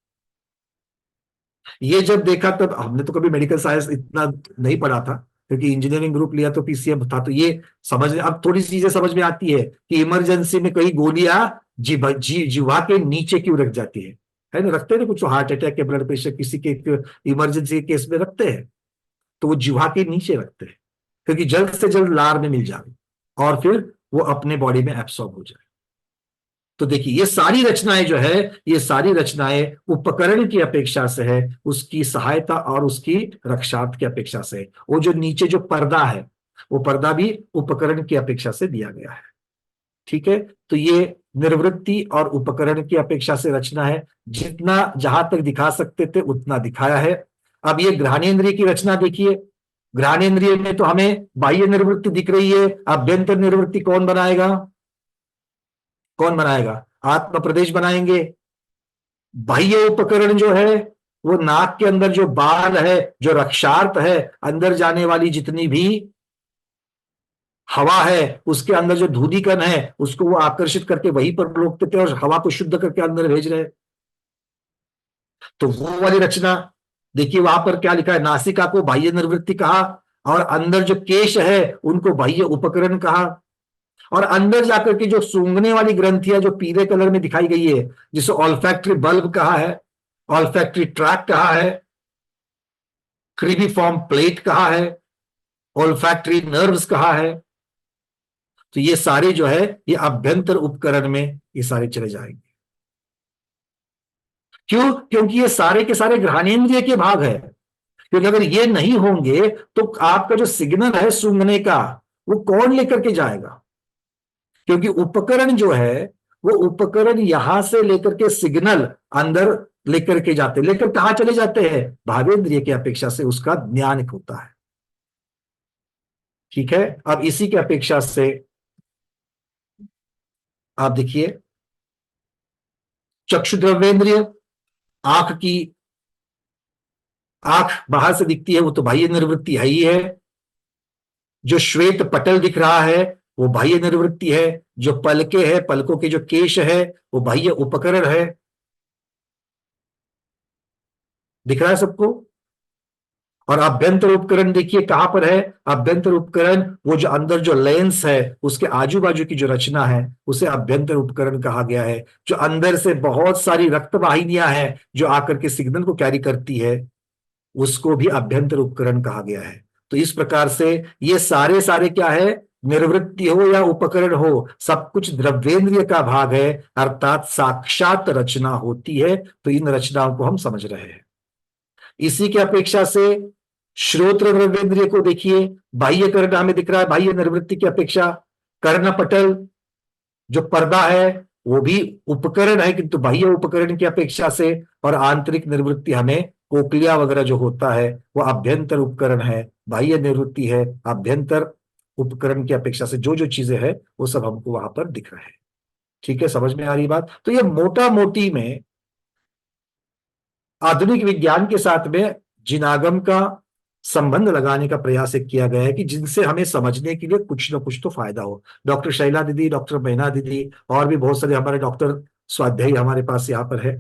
ये जब देखा तब हमने तो कभी मेडिकल साइंस इतना नहीं पढ़ा था, क्योंकि इंजीनियरिंग ग्रुप लिया तो पीसीएम था, तो ये समझ अब थोड़ी सी चीजें समझ में आती है कि इमरजेंसी में कई गोलियां जीवा के नीचे क्यों रख जाती है ना? रखते हैं कुछ हार्ट अटैक के, ब्लड प्रेशर, किसी के इमरजेंसी के केस में रखते हैं, तो वो जीवा के नीचे रखते हैं क्योंकि जल्द से जल्द लार में मिल जाए और फिर वो अपने बॉडी में एब्सॉर्ब हो जाए। तो देखिए ये सारी रचनाएं जो है, ये सारी रचनाएं उपकरण की अपेक्षा से है, उसकी सहायता और उसकी रक्षार्थ की अपेक्षा से है। वो जो नीचे जो पर्दा है वो पर्दा भी उपकरण की अपेक्षा से दिया गया है। ठीक है, तो ये निर्वृत्ति और उपकरण की अपेक्षा से रचना है। जितना जहां तक दिखा सकते थे उतना दिखाया है। अब ये घ्राणेन्द्रिय की रचना देखिए। घ्राणेन्द्रिय में तो हमें बाह्य निर्वृत्ति दिख रही है, अभ्यंतर निर्वृत्ति कौन बनाएगा? कौन बनाएगा? आत्म प्रदेश बनाएंगे। बाह्य उपकरण जो है वो नाक के अंदर जो बाल है, जो रक्षार्थ है, अंदर जाने वाली जितनी भी हवा है, उसके अंदर जो धूलिकण है उसको वो आकर्षित करके वहीं पर रोकते थे और हवा को शुद्ध करके अंदर भेज रहे। तो वो वाली रचना देखिए, वहां पर क्या लिखा है? नासिका को बाह्य निर्वृत्ति कहा और अंदर जो केश है उनको बाह्य उपकरण कहा। और अंदर जाकर के जो सूंघने वाली ग्रंथियां जो पीले कलर में दिखाई गई है, जिसे ऑल्फैक्टरी बल्ब कहा है, ऑल्फैक्टरी ट्रैक कहा है, क्रिबिफॉर्म प्लेट कहा है, ऑल्फैक्टरी नर्व्स कहा है, तो ये सारे जो है ये अभ्यंतर उपकरण में ये सारे चले जाएंगे। क्यों? क्योंकि ये सारे के सारे घ्राणेन्द्रिय के भाग है। क्योंकि अगर ये नहीं होंगे तो आपका जो सिग्नल है सूंघने का वो कौन लेकर के जाएगा? क्योंकि उपकरण जो है वो उपकरण यहां से लेकर के सिग्नल अंदर लेकर के जाते, लेकर कहां चले जाते हैं? भावेंद्रिय की अपेक्षा से उसका ज्ञान होता है। ठीक है, अब इसी की अपेक्षा से आप देखिए चक्षु द्रव्येंद्रिय, आंख बाहर से दिखती है वो तो बाह्य निर्वृत्ति है ही है। जो श्वेत पटल दिख रहा है वो बाह्य निर्वृत्ति है। जो पलके है, पलकों के जो केश है वो बाह्य उपकरण है। दिख रहा है सबको? और अभ्यंतर उपकरण देखिए कहां पर है? अभ्यंतर उपकरण वो जो अंदर जो लेंस है उसके आजू बाजू की जो रचना है उसे अभ्यंतर उपकरण कहा गया है। जो अंदर से बहुत सारी रक्त वाहिनियां हैं जो आकर के सिग्नल को कैरी करती है उसको भी अभ्यंतर उपकरण कहा गया है। तो इस प्रकार से ये सारे क्या है? निर्वृत्ति हो या उपकरण हो, सब कुछ द्रव्येंद्रिय का भाग है, अर्थात साक्षात रचना होती है। तो इन रचनाओं को हम समझ रहे हैं। इसी की अपेक्षा से श्रोत्र द्रव्येंद्रिय को देखिए, बाह्य कर्ण हमें दिख रहा है बाह्य निर्वृत्ति की अपेक्षा। कर्णपटल जो पर्दा है वो भी उपकरण है किंतु बाह्य उपकरण की अपेक्षा से। और आंतरिक निर्वृत्ति हमें कोकलिया वगैरह जो होता है वो अभ्यंतर उपकरण है, बाह्य निर्वृत्ति है अभ्यंतर उपकरण की अपेक्षा से। जो जो चीजें हैं वो सब हमको वहां पर दिख रहे हैं। ठीक है, समझ में आ रही बात? तो ये मोटा मोटी में आधुनिक विज्ञान के साथ में जिनागम का संबंध लगाने का प्रयास किया गया है कि जिनसे हमें समझने के लिए कुछ ना कुछ तो फायदा हो। डॉक्टर शैला दीदी, डॉक्टर मैना दीदी और भी बहुत सारे हमारे डॉक्टर स्वाध्यायी हमारे पास यहाँ पर है,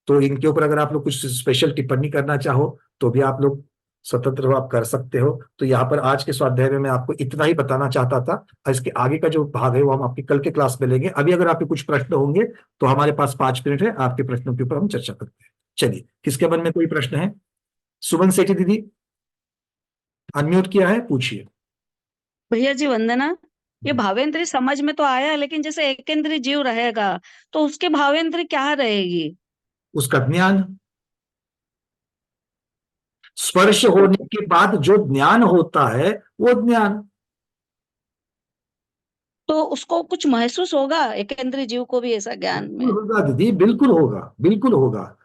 तो इनके ऊपर अगर आप लोग कुछ स्पेशल टिप्पणी करना चाहो तो भी आप लोग स्वतंत्र हो, आप कर सकते हो। तो यहाँ पर आज के स्वाध्याय में मैं आपको इतना ही बताना चाहता था, और इसके आगे का जो भाग है वो हम आपके कल के क्लास में लेंगे। अभी अगर आपके कुछ प्रश्न होंगे तो हमारे पास 5 मिनट है, आपके प्रश्नों के ऊपर हम चर्चा करते हैं। चलिए, किसके मन में कोई प्रश्न है? सुमन सेठी दीदी, अनम्यूट किया है, पूछिए। भैया जी वंदना, ये भावेंद्री समझ में तो आया, लेकिन जैसे एकेंद्री जीव रहेगा तो उसके भावेंद्री क्या रहेगी? उसका ज्ञान, स्पर्श होने के बाद जो ज्ञान होता है वो ज्ञान। तो उसको कुछ महसूस होगा एकेंद्री जीव को भी ऐसा ज्ञान में? होगा दीदी, बिल्कुल होगा, बिल्कुल होगा,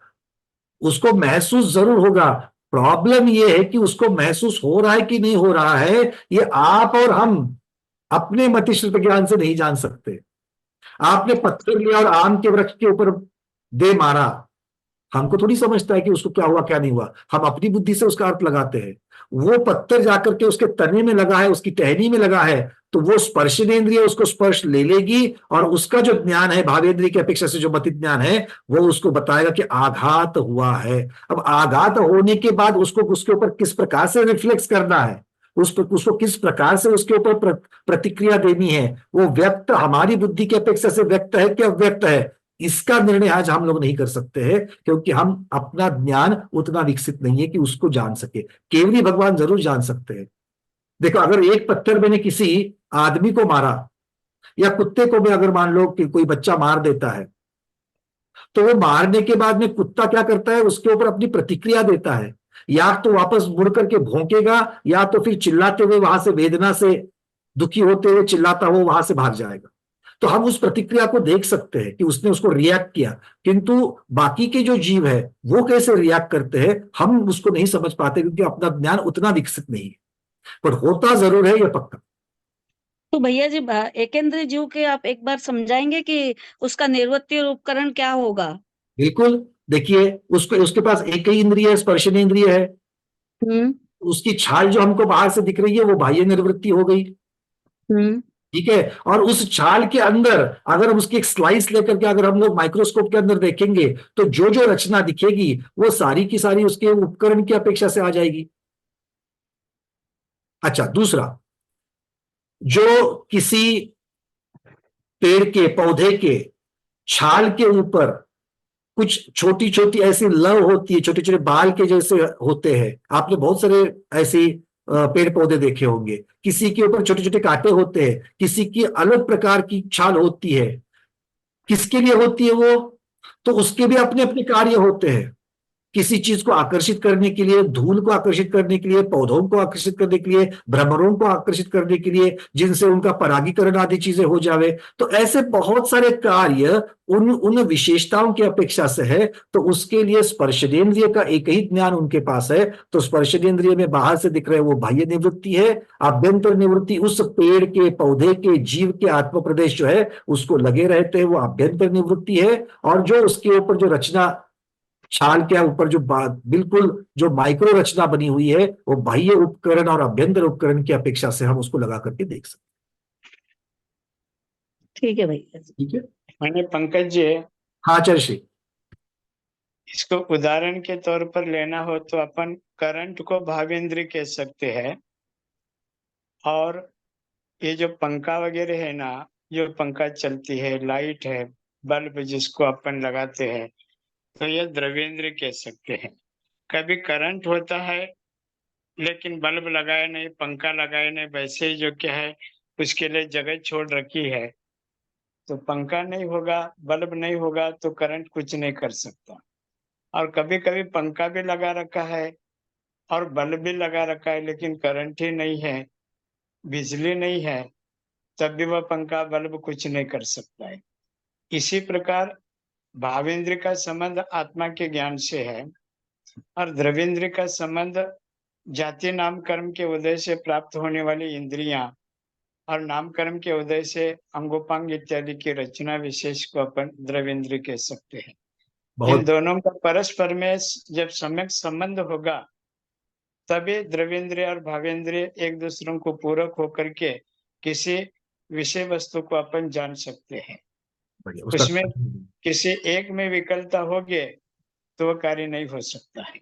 उसको महसूस जरूर होगा। प्रॉब्लम ये है कि उसको महसूस हो रहा है कि नहीं हो रहा है, ये आप और हम अपने मतिश्रुत ज्ञान से नहीं जान सकते। आपने पत्थर लिया और आम के वृक्ष के ऊपर दे मारा, हमको थोड़ी समझता है कि उसको क्या हुआ क्या नहीं हुआ, हम अपनी बुद्धि से उसका अर्थ लगाते हैं। वो पत्थर जाकर के उसके तने में लगा है, उसकी टहनी में लगा है, तो वो स्पर्शनेन्द्रिय उसको स्पर्श ले लेगी, और उसका जो ज्ञान है भावेंद्रिय की अपेक्षा से जो मतित ज्ञान है वो उसको बताएगा कि आघात हुआ है। अब आघात होने के बाद उसको उसके ऊपर किस प्रकार से रिफ्लेक्स करना है, उसको किस प्रकार से उसके ऊपर प्रतिक्रिया देनी है, वो व्यक्त हमारी बुद्धि की अपेक्षा से व्यक्त है कि अव्यक्त है, इसका निर्णय आज हम लोग नहीं कर सकते हैं, क्योंकि हम अपना ज्ञान उतना विकसित नहीं है कि उसको जान सके। केवली भगवान जरूर जान सकते हैं। देखो, अगर एक पत्थर मैंने किसी आदमी को मारा, या कुत्ते को भी अगर मान लो कि कोई बच्चा मार देता है, तो वो मारने के बाद में कुत्ता क्या करता है, उसके ऊपर अपनी प्रतिक्रिया देता है, या तो वापस मुड़ करके भौंकेगा, या तो फिर चिल्लाते हुए वहां से, वेदना से दुखी होते हुए चिल्लाता हुआ वहां से भाग जाएगा। तो हम उस प्रतिक्रिया को देख सकते हैं कि उसने उसको रिएक्ट किया, किंतु बाकी के जो जीव है वो कैसे रिएक्ट करते हैं हम उसको नहीं समझ पाते, क्योंकि अपना ज्ञान उतना विकसित नहीं है, पर होता जरूर है, यह पक्का। तो भैया जी एकेंद्री जीव के आप एक बार समझाएंगे कि उसका निर्वृत्ति और उपकरण क्या होगा? बिल्कुल, देखिए, उसके पास एक ही इंद्रिय है, स्पर्शनेन्द्रिय है। उसकी छाल जो हमको बाहर से दिख रही है वो बाह्य निर्वृत्ति हो गई, ठीक है। और उस छाल के अंदर अगर हम उसकी एक स्लाइस लेकर के अगर हम लोग माइक्रोस्कोप के अंदर देखेंगे तो जो जो रचना दिखेगी वो सारी की सारी उसके उपकरण की अपेक्षा से आ जाएगी। अच्छा, दूसरा, जो किसी पेड़ के, पौधे के छाल के ऊपर कुछ छोटी छोटी ऐसी लव होती है, छोटे छोटे बाल के जैसे होते हैं, आपने बहुत सारे ऐसी पेड़ पौधे देखे होंगे, किसी के ऊपर छोटे छोटे कांटे होते हैं, किसी की अलग प्रकार की छाल होती है। किसके लिए होती है वो? तो उसके भी अपने अपने कार्य होते हैं। किसी चीज को आकर्षित करने के लिए, धूल को आकर्षित करने के लिए, पौधों को आकर्षित करने के लिए, भ्रमरों को आकर्षित करने के लिए, जिनसे उनका परागीकरण आदि चीजें हो जावे। तो ऐसे बहुत सारे कार्य उन विशेषताओं की अपेक्षा से है, तो उसके लिए स्पर्शनेन्द्रिय का एक ही ज्ञान उनके पास है। तो स्पर्शनेन्द्रिय में बाहर से दिख रहे वो बाह्य निवृत्ति है, आभ्यंतर निवृत्ति उस पेड़ के, पौधे के, जीव के आत्म प्रदेश जो है उसको लगे रहते हैं, वो आभ्यंतर निवृत्ति है। और जो उसके ऊपर जो रचना, छाल के ऊपर जो बिल्कुल जो माइक्रो रचना बनी हुई है, वो बाह्य उपकरण और अभ्यंतर उपकरण की अपेक्षा से हम उसको लगा करके देख सकते। ठीक है भैया, ठीक है। मैंने पंकज जी, हाँ चर्षी, इसको उदाहरण के तौर पर लेना हो तो अपन करंट को भावेंद्र कह सकते हैं, और ये जो पंखा वगैरह है ना, जो पंखा चलती है, लाइट है, बल्ब जिसको अपन लगाते हैं, तो ये द्रव्येंद्र कह सकते हैं। कभी करंट होता है लेकिन बल्ब लगाए नहीं, पंखा लगाए नहीं, वैसे ही जो क्या है उसके लिए जगह छोड़ रखी है, तो पंखा नहीं होगा, बल्ब नहीं होगा, तो करंट कुछ नहीं कर सकता। और कभी कभी पंखा भी लगा रखा है और बल्ब भी लगा रखा है, लेकिन करंट ही नहीं है, बिजली नहीं है, तब भी वह पंखा बल्ब कुछ नहीं कर सकता है। इसी प्रकार भावेंद्र का संबंध आत्मा के ज्ञान से है, और द्रव्येंद्र का संबंध जाति नाम कर्म के उदय से प्राप्त होने वाली इंद्रियां, और नाम कर्म के उदय से अंगोपांग इत्यादि की रचना विशेष को अपन द्रव्येंद्र कह सकते हैं। इन दोनों का परस्पर में जब सम्यक संबंध होगा, तभी द्रव्येंद्र और भावेंद्र एक दूसरों को पूरक होकर के किसी विषय वस्तु को अपन जान सकते हैं। उसमें किसी एक में विकलता होगी तो वह कार्य नहीं हो सकता है।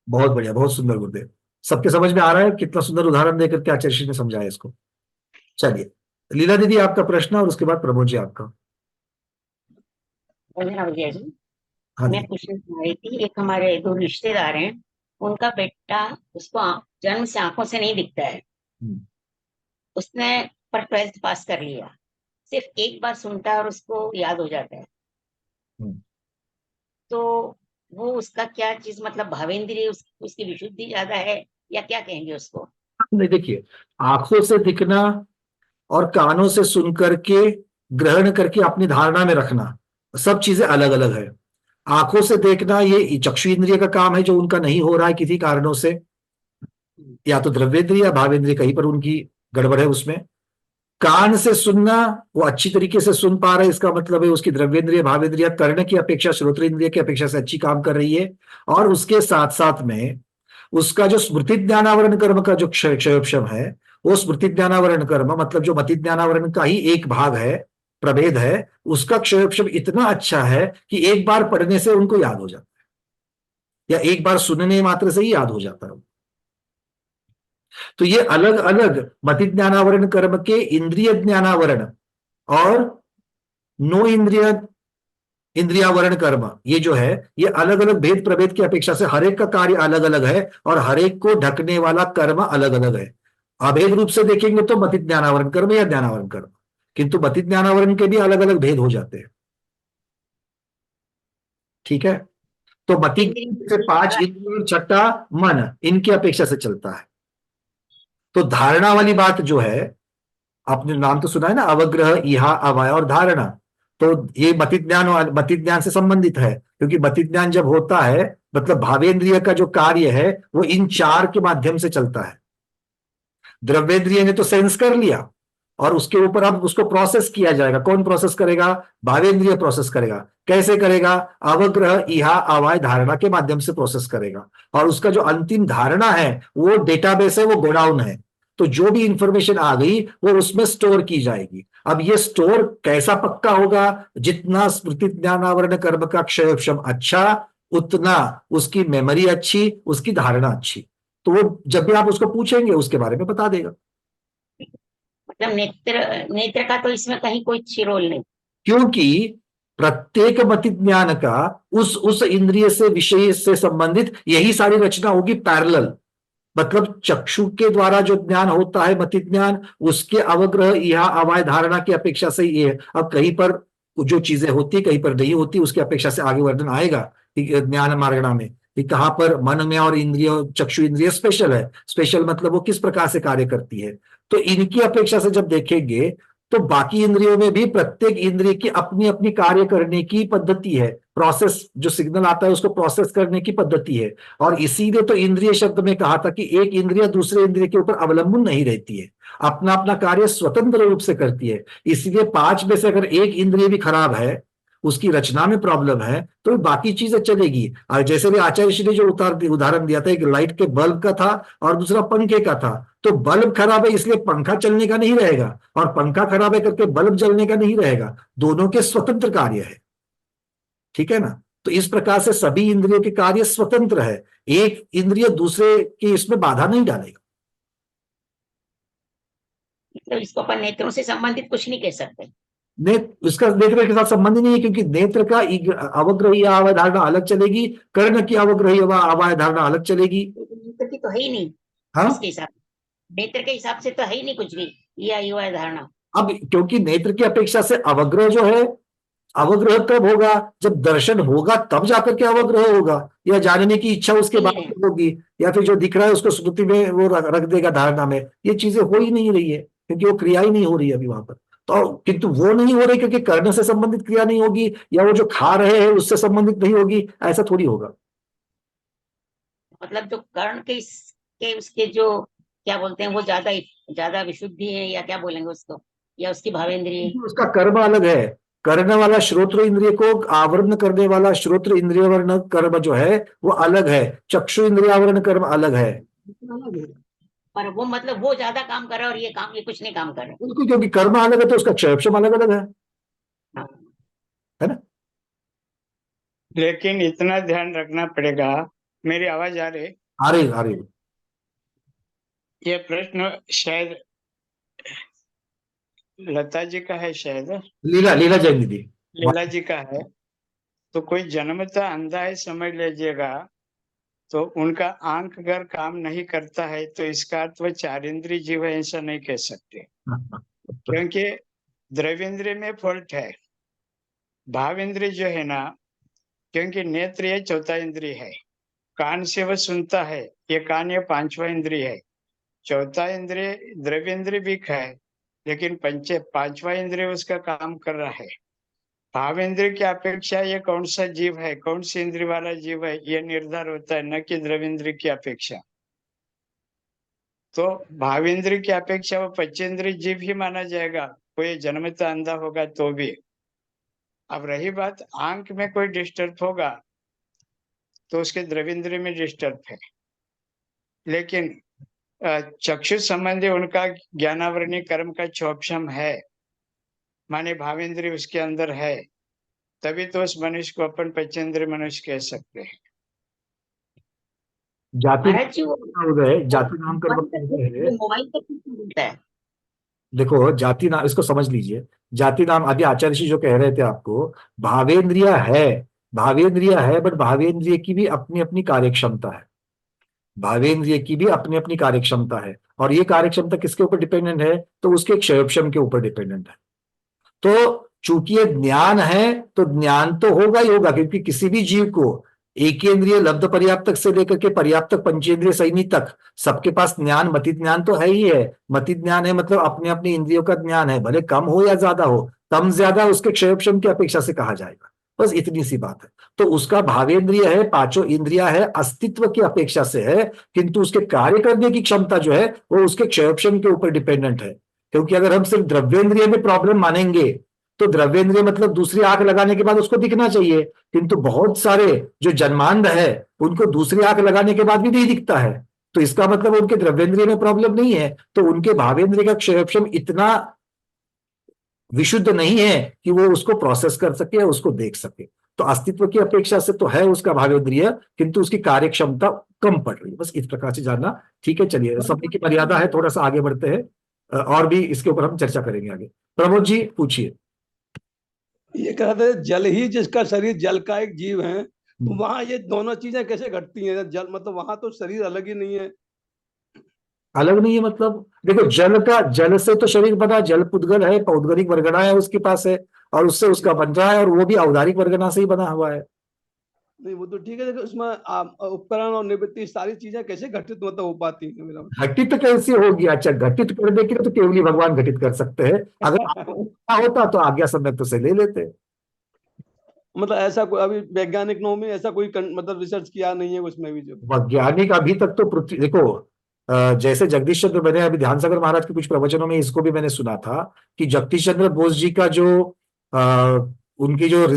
बहुत बढ़िया, बहुत सुंदर गुरुदेव। सबके समझ में आ रहा है कितना सुंदर उदाहरण देकर के आचार्य श्री ने समझाया इसको। चलिए लीला दीदी आपका प्रश्न और उसके बाद प्रमोद जी आपका। भैया जी, हाँ मैं जी। पूछना चाह रही थी, एक हमारे दो रिश्तेदार हैं, उनका बेटा, उसको जन्म से आंखों से नहीं दिखता है, उसने पर 12th पास कर लिया, सिर्फ एक बार सुनता है और उसको याद हो जाता है, तो वो उसका क्या चीज, मतलब भावेंद्रिय उसकी विशुद्धि ज्यादा है या क्या कहेंगे उसको? नहीं देखिए, आंखों से दिखना और कानों से सुन करके ग्रहण करके अपनी धारणा में रखना, सब चीजें अलग अलग है। आंखों से देखना ये चक्षु इंद्रिय का काम है, जो उनका नहीं हो रहा है किसी कारणों से, या तो द्रव्येंद्रिय या भावेंद्रिय, कहीं पर उनकी गड़बड़ है उसमें। कान से सुनना, वो अच्छी तरीके से सुन पा रहे, इसका मतलब है उसकी द्रव्येंद्रिय भावेंद्रिय कर्ण की अपेक्षा, श्रोत्र इंद्रिय की अपेक्षा से अच्छी काम कर रही है। और उसके साथ साथ में उसका जो स्मृति ज्ञानावरण कर्म का जो क्षयोपशम है, वो स्मृति ज्ञानावरण कर्म मतलब जो मति ज्ञानावरण का ही एक भाग है, प्रभेद है, उसका क्षयोपशम इतना अच्छा है कि एक बार पढ़ने से उनको याद हो जाता है, या एक बार सुनने मात्र से ही याद हो जाता है। तो ये अलग अलग मति ज्ञानावरण कर्म के इंद्रिय ज्ञानावरण और नो इंद्रियावरण कर्म, ये जो है ये अलग अलग भेद प्रभेद की अपेक्षा से हर एक का कार्य अलग अलग है, और हर एक को ढकने वाला कर्म अलग अलग है। अभेद रूप से देखेंगे तो मति ज्ञानावरण कर्म या ज्ञानावरण कर्म, किंतु मति ज्ञानावरण के भी अलग अलग भेद हो जाते हैं। ठीक है, तो मति से 5 इंद्रिय, छठा मन, इनकी अपेक्षा से चलता है। तो धारणा वाली बात जो है, आपने नाम तो सुना है ना, अवग्रह, इहा, अवय और धारणा, तो ये मति ज्ञान से संबंधित है, क्योंकि मति ज्ञान जब होता है मतलब भावेंद्रिय का जो कार्य है वो इन 4 के माध्यम से चलता है। द्रव्येंद्रिय ने तो सेंस कर लिया, और उसके ऊपर अब उसको प्रोसेस किया जाएगा। कौन प्रोसेस करेगा? भावेंद्रिय प्रोसेस करेगा। कैसे करेगा? अवग्रह, इहा, अवय, धारणा के माध्यम से प्रोसेस करेगा, और उसका जो अंतिम धारणा है वो डेटाबेस है, वो गोडाउन है। तो जो भी इंफॉर्मेशन आ गई वो उसमें स्टोर की जाएगी। अब ये स्टोर कैसा पक्का होगा? जितना स्मृति ज्ञानावरण कर्म का क्षयोपशम अच्छा, उतना उसकी मेमोरी अच्छी, उसकी धारणा अच्छी। तो वो जब भी आप उसको पूछेंगे उसके बारे में बता देगा। मतलब नेत्र का तो इसमें कहीं कोई रोल नहीं, क्योंकि प्रत्येक मति ज्ञान का उस इंद्रिय से, विषय से संबंधित यही सारी रचना होगी पैरेलल। मतलब चक्षु के द्वारा जो ज्ञान होता है मति ज्ञान, उसके अवग्रह, यह अवय, धारणा की अपेक्षा से ये है। अब कहीं पर जो चीजें होती कहीं पर नहीं होती, उसकी अपेक्षा से आगे वर्णन आएगा ज्ञान मार्गणा में कि कहां पर मन में और इंद्रिय, चक्षु इंद्रिय स्पेशल है। स्पेशल मतलब वो किस प्रकार से कार्य करती है। तो इनकी अपेक्षा से जब देखेंगे तो बाकी इंद्रियों में भी प्रत्येक इंद्रिय की अपनी अपनी कार्य करने की पद्धति है, प्रोसेस, जो सिग्नल आता है उसको प्रोसेस करने की पद्धति है। और इसीलिए तो इंद्रिय शब्द में कहा था कि एक इंद्रिय दूसरे इंद्रिय के ऊपर अवलंबन नहीं रहती है, अपना अपना कार्य स्वतंत्र रूप से करती है। इसलिए 5 में से अगर एक इंद्रिय भी खराब है, उसकी रचना में प्रॉब्लम है, तो बाकी चीजें चलेगी। और जैसे भी आचार्य श्री ने जो उदाहरण दिया था, एक लाइट के बल्ब का था और दूसरा पंखे का था, तो बल्ब खराब है इसलिए पंखा चलने का नहीं रहेगा, और पंखा खराब है करके बल्ब जलने का नहीं रहेगा। दोनों के स्वतंत्र कार्य है। ठीक है ना? तो इस प्रकार से सभी इंद्रियों के कार्य स्वतंत्र है, एक इंद्रिय दूसरे के इसमें बाधा नहीं डालेगा। मतलब इसको अपन नेत्रों से संबंधित कुछ नहीं कह सकते। इसका नेत्र के साथ संबंध नहीं है, क्योंकि नेत्र का अवग्रही अवय धारणा अलग चलेगी, कर्ण की अवग्रही अवय धारणा अलग चलेगी। नेत्र की तो है ही नहीं। हाँ, इसके हिसाब, नेत्र के हिसाब से तो है ही नहीं कुछ भी यह धारणा। अब क्योंकि नेत्र की अपेक्षा से अवग्रह जो है, अवग्रह तब होगा जब दर्शन होगा, तब जाकर के अवग्रह होगा, या जानने की इच्छा उसके बाद होगी, या फिर जो दिख रहा है उसको स्मृति में वो रख देगा धारणा में। ये चीजें हो ही नहीं रही है, क्योंकि वो क्रिया ही नहीं हो रही है अभी वहां पर। तो किंतु वो नहीं हो रही क्योंकि कर्ण से संबंधित क्रिया नहीं होगी, या वो जो खा रहे हैं उससे संबंधित नहीं होगी, ऐसा थोड़ी होगा। मतलब जो कर्ण के उसके जो क्या बोलते हैं, वो ज्यादा विशुद्धि है, या क्या बोलेंगे उसको, या उसकी भावेंद्रिय, उसका कर्म अलग है। कर्ण वाला श्रोत्र इंद्रिय को आवरण करने वाला श्रोत्र इंद्रियावरण कर्म जो है वो अलग है, चक्षु इंद्रियावरण कर्म अलग है। पर वो मतलब वो ज्यादा काम कर रहा है और ये कुछ नहीं काम कर रहा है। बिल्कुल, क्योंकि कर्म अलग है तो उसका क्षयोपशम अलग अलग है ना? लेकिन इतना ध्यान रखना पड़ेगा, मेरी आवाज आ रही? आ रही। ये प्रश्न शायद लता जी का है, शायद लीला जैन दीदी। लीला जी का है। तो कोई जन्मता अंधा है समझ लीजिएगा, तो उनका आंख अगर काम नहीं करता है तो इसका अर्थ वह चारेंद्रीय जीव है ऐसा नहीं कह सकते, क्योंकि द्रव्येंद्रिय में फॉल्ट है। भावेंद्रिय जो है ना, क्योंकि नेत्र ये चौथा इंद्रिय है, कान से वह सुनता है, ये कान ये पांचवा इंद्रिय है। चौथा इंद्रिय द्रव्येंद्रिय भी है, लेकिन पांचवा इंद्रिय उसका काम कर रहा है। भावेंद्रिय की अपेक्षा ये कौन सा जीव है, कौन सी इंद्रिय वाला जीव है, ये निर्धार होता है, न कि द्रव्येंद्रिय की अपेक्षा। तो भावेंद्रिय की अपेक्षा वो पंचेंद्रिय जीव ही माना जाएगा, कोई जन्मता अंधा होगा तो भी। अब रही बात आंख में कोई डिस्टर्ब होगा तो उसके द्रव्येंद्रिय में डिस्टर्ब है, लेकिन चक्षु संबंधी उनका ज्ञानावरणी कर्म का क्षोभक्षम है, माने भावेंद्रिय उसके अंदर है, तभी तो उस मनुष्य को अपन पंचेंद्रिय मनुष्य कह सकते हैं। जाति मोबाइल नाम कर्म मोबाइल का कुछ बोलता है। देखो जाति नाम, इसको समझ लीजिए। जाति नाम आदि आचार्य जी जो कह रहे थे आपको, भावेंद्रिय है बट भावेंद्रिय की भी अपनी अपनी कार्यक्षमता है। भावेंद्रिय की भी अपनी अपनी कार्यक्षमता है, और ये कार्यक्षमता किसके ऊपर डिपेंडेंट है? तो उसके क्षयोक्षम के ऊपर डिपेंडेंट है। तो चूंकि ये ज्ञान है तो ज्ञान तो होगा ही होगा, क्योंकि किसी भी जीव को एकेंद्रिय लब्ध पर्याप्तक से लेकर के पर्याप्तक पंचेंद्रिय सैनी तक सबके पास ज्ञान, मति ज्ञान तो है ही है। मति ज्ञान है मतलब अपने अपने इंद्रियों का ज्ञान है, भले कम हो या ज्यादा हो, कम ज्यादा उसके क्षयोक्षम की अपेक्षा से कहा जाएगा, बस इतनी सी बात है। तो उसका भावेंद्रिय है, पांचों इंद्रिया है, अस्तित्व की अपेक्षा से है, किंतु उसके कार्य करने की क्षमता जो है वो उसके क्षयोक्षम के ऊपर डिपेंडेंट है। क्योंकि अगर हम सिर्फ द्रव्येंद्रिय में प्रॉब्लम मानेंगे तो द्रव्येंद्रिय मतलब दूसरी आंख लगाने के बाद उसको दिखना चाहिए, किंतु बहुत सारे जो जन्मांध है उनको दूसरी आंख लगाने के बाद भी नहीं दिखता है, तो इसका मतलब उनके द्रव्येंद्रिय में प्रॉब्लम नहीं है, तो उनके भावेंद्रिय का क्षयोक्षम इतना विशुद्ध नहीं है कि वो उसको प्रोसेस कर सके या उसको देख सके। तो अस्तित्व की अपेक्षा से तो है उसका भावेंद्रिय, किंतु उसकी कार्यक्षमता कम पड़ रही है, बस इस प्रकार से जानना। ठीक है, चलिए, समय की मर्यादा है, थोड़ा सा आगे बढ़ते हैं और भी इसके ऊपर हम चर्चा करेंगे आगे। प्रमोद जी पूछिए। ये कह रहे थे जल ही जिसका शरीर, जल का एक जीव है, तो वहां ये दोनों चीजें कैसे घटती हैं? जल मतलब वहां तो शरीर अलग ही नहीं है। अलग नहीं है मतलब, देखो जल से तो शरीर बना, जल पुद्गल है, पौद्गलिक वर्गना है उसके पास है, और उससे उसका बन रहा है, और वो भी औदारिक वर्गना से ही बना हुआ है। नहीं वो तो ठीक है, उसमें उपकरण और निवृत्ति सारी चीजें कैसे घटित मतलब हो पाती है? मेरा घटित कैसे होगी? अच्छा, घटित करने के लिए तो केवल भगवान घटित कर सकते हैं, अगर होता तो आज्ञा समय तो से ले लेते। मतलब ऐसा कोई अभी वैज्ञानिक नो में ऐसा कोई मतलब रिसर्च किया नहीं है उसमें भी? जो वैज्ञानिक अभी तक तो पृथ्वी, देखो जैसे जगदीश चंद्र, मैंने अभी ध्यान सागर महाराज के कुछ प्रवचनों में इसको भी मैंने सुना था कि जगदीश चंद्र बोस जी का जो उनकी जो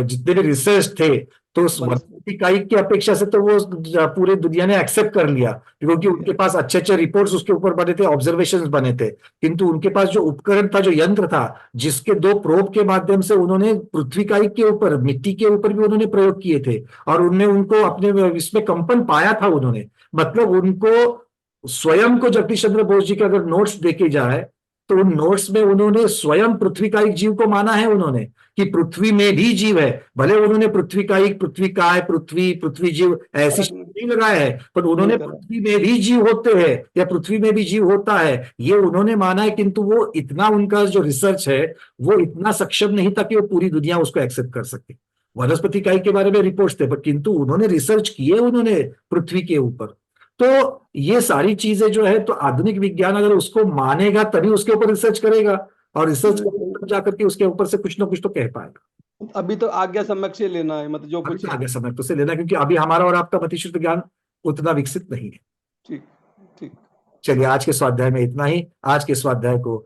जितने भी रिसर्च थे, तो उस वनस्पति इकाई की अपेक्षा से तो वो पूरे दुनिया ने एक्सेप्ट कर लिया, क्योंकि उनके पास अच्छे अच्छे रिपोर्ट्स उसके ऊपर बने थे, ऑब्जर्वेशंस बने थे। किंतु उनके पास जो उपकरण था, जो यंत्र था, जिसके 2 प्रोब के माध्यम से उन्होंने पृथ्वी इकाई के ऊपर, मिट्टी के ऊपर भी उन्होंने प्रयोग किए थे, और उनने उनको अपने इसमें कंपन पाया था उन्होंने। मतलब उनको स्वयं को जगदीश चंद्र बोस जी के अगर नोट्स देखे जाए तो उन नोट्स में उन्होंने स्वयं पृथ्वी का एक जीव को माना है उन्होंने, कि पृथ्वी में भी जीव है। भले उन्होंने पृथ्वी का एक, पृथ्वी काय, पृथ्वी जीव ऐसी नहीं लगाया है, पर उन्होंने पृथ्वी में भी जीव होते हैं या पृथ्वी में भी जीव होता है, ये उन्होंने माना है। किंतु वो इतना, उनका जो रिसर्च है वो इतना सक्षम नहीं था कि वो पूरी दुनिया उसको एक्सेप्ट कर सके। वनस्पति इकाई के बारे में रिपोर्ट्स थे, पर किंतु उन्होंने रिसर्च किए उन्होंने पृथ्वी के ऊपर। तो ये सारी चीजें जो है, तो आधुनिक विज्ञान अगर उसको मानेगा तभी उसके ऊपर रिसर्च करेगा, और रिसर्च जाकर के उसके ऊपर से कुछ ना कुछ तो कह पाएगा। अभी तो आज्ञा सम्यक से लेना है, मतलब जो कुछ आज्ञा सम्यक तो से लेना, क्योंकि अभी हमारा और आपका मतिशुद्ध ज्ञान उतना विकसित नहीं है। ठीक ठीक। चलिए, आज के स्वाध्याय में इतना ही। आज के स्वाध्याय को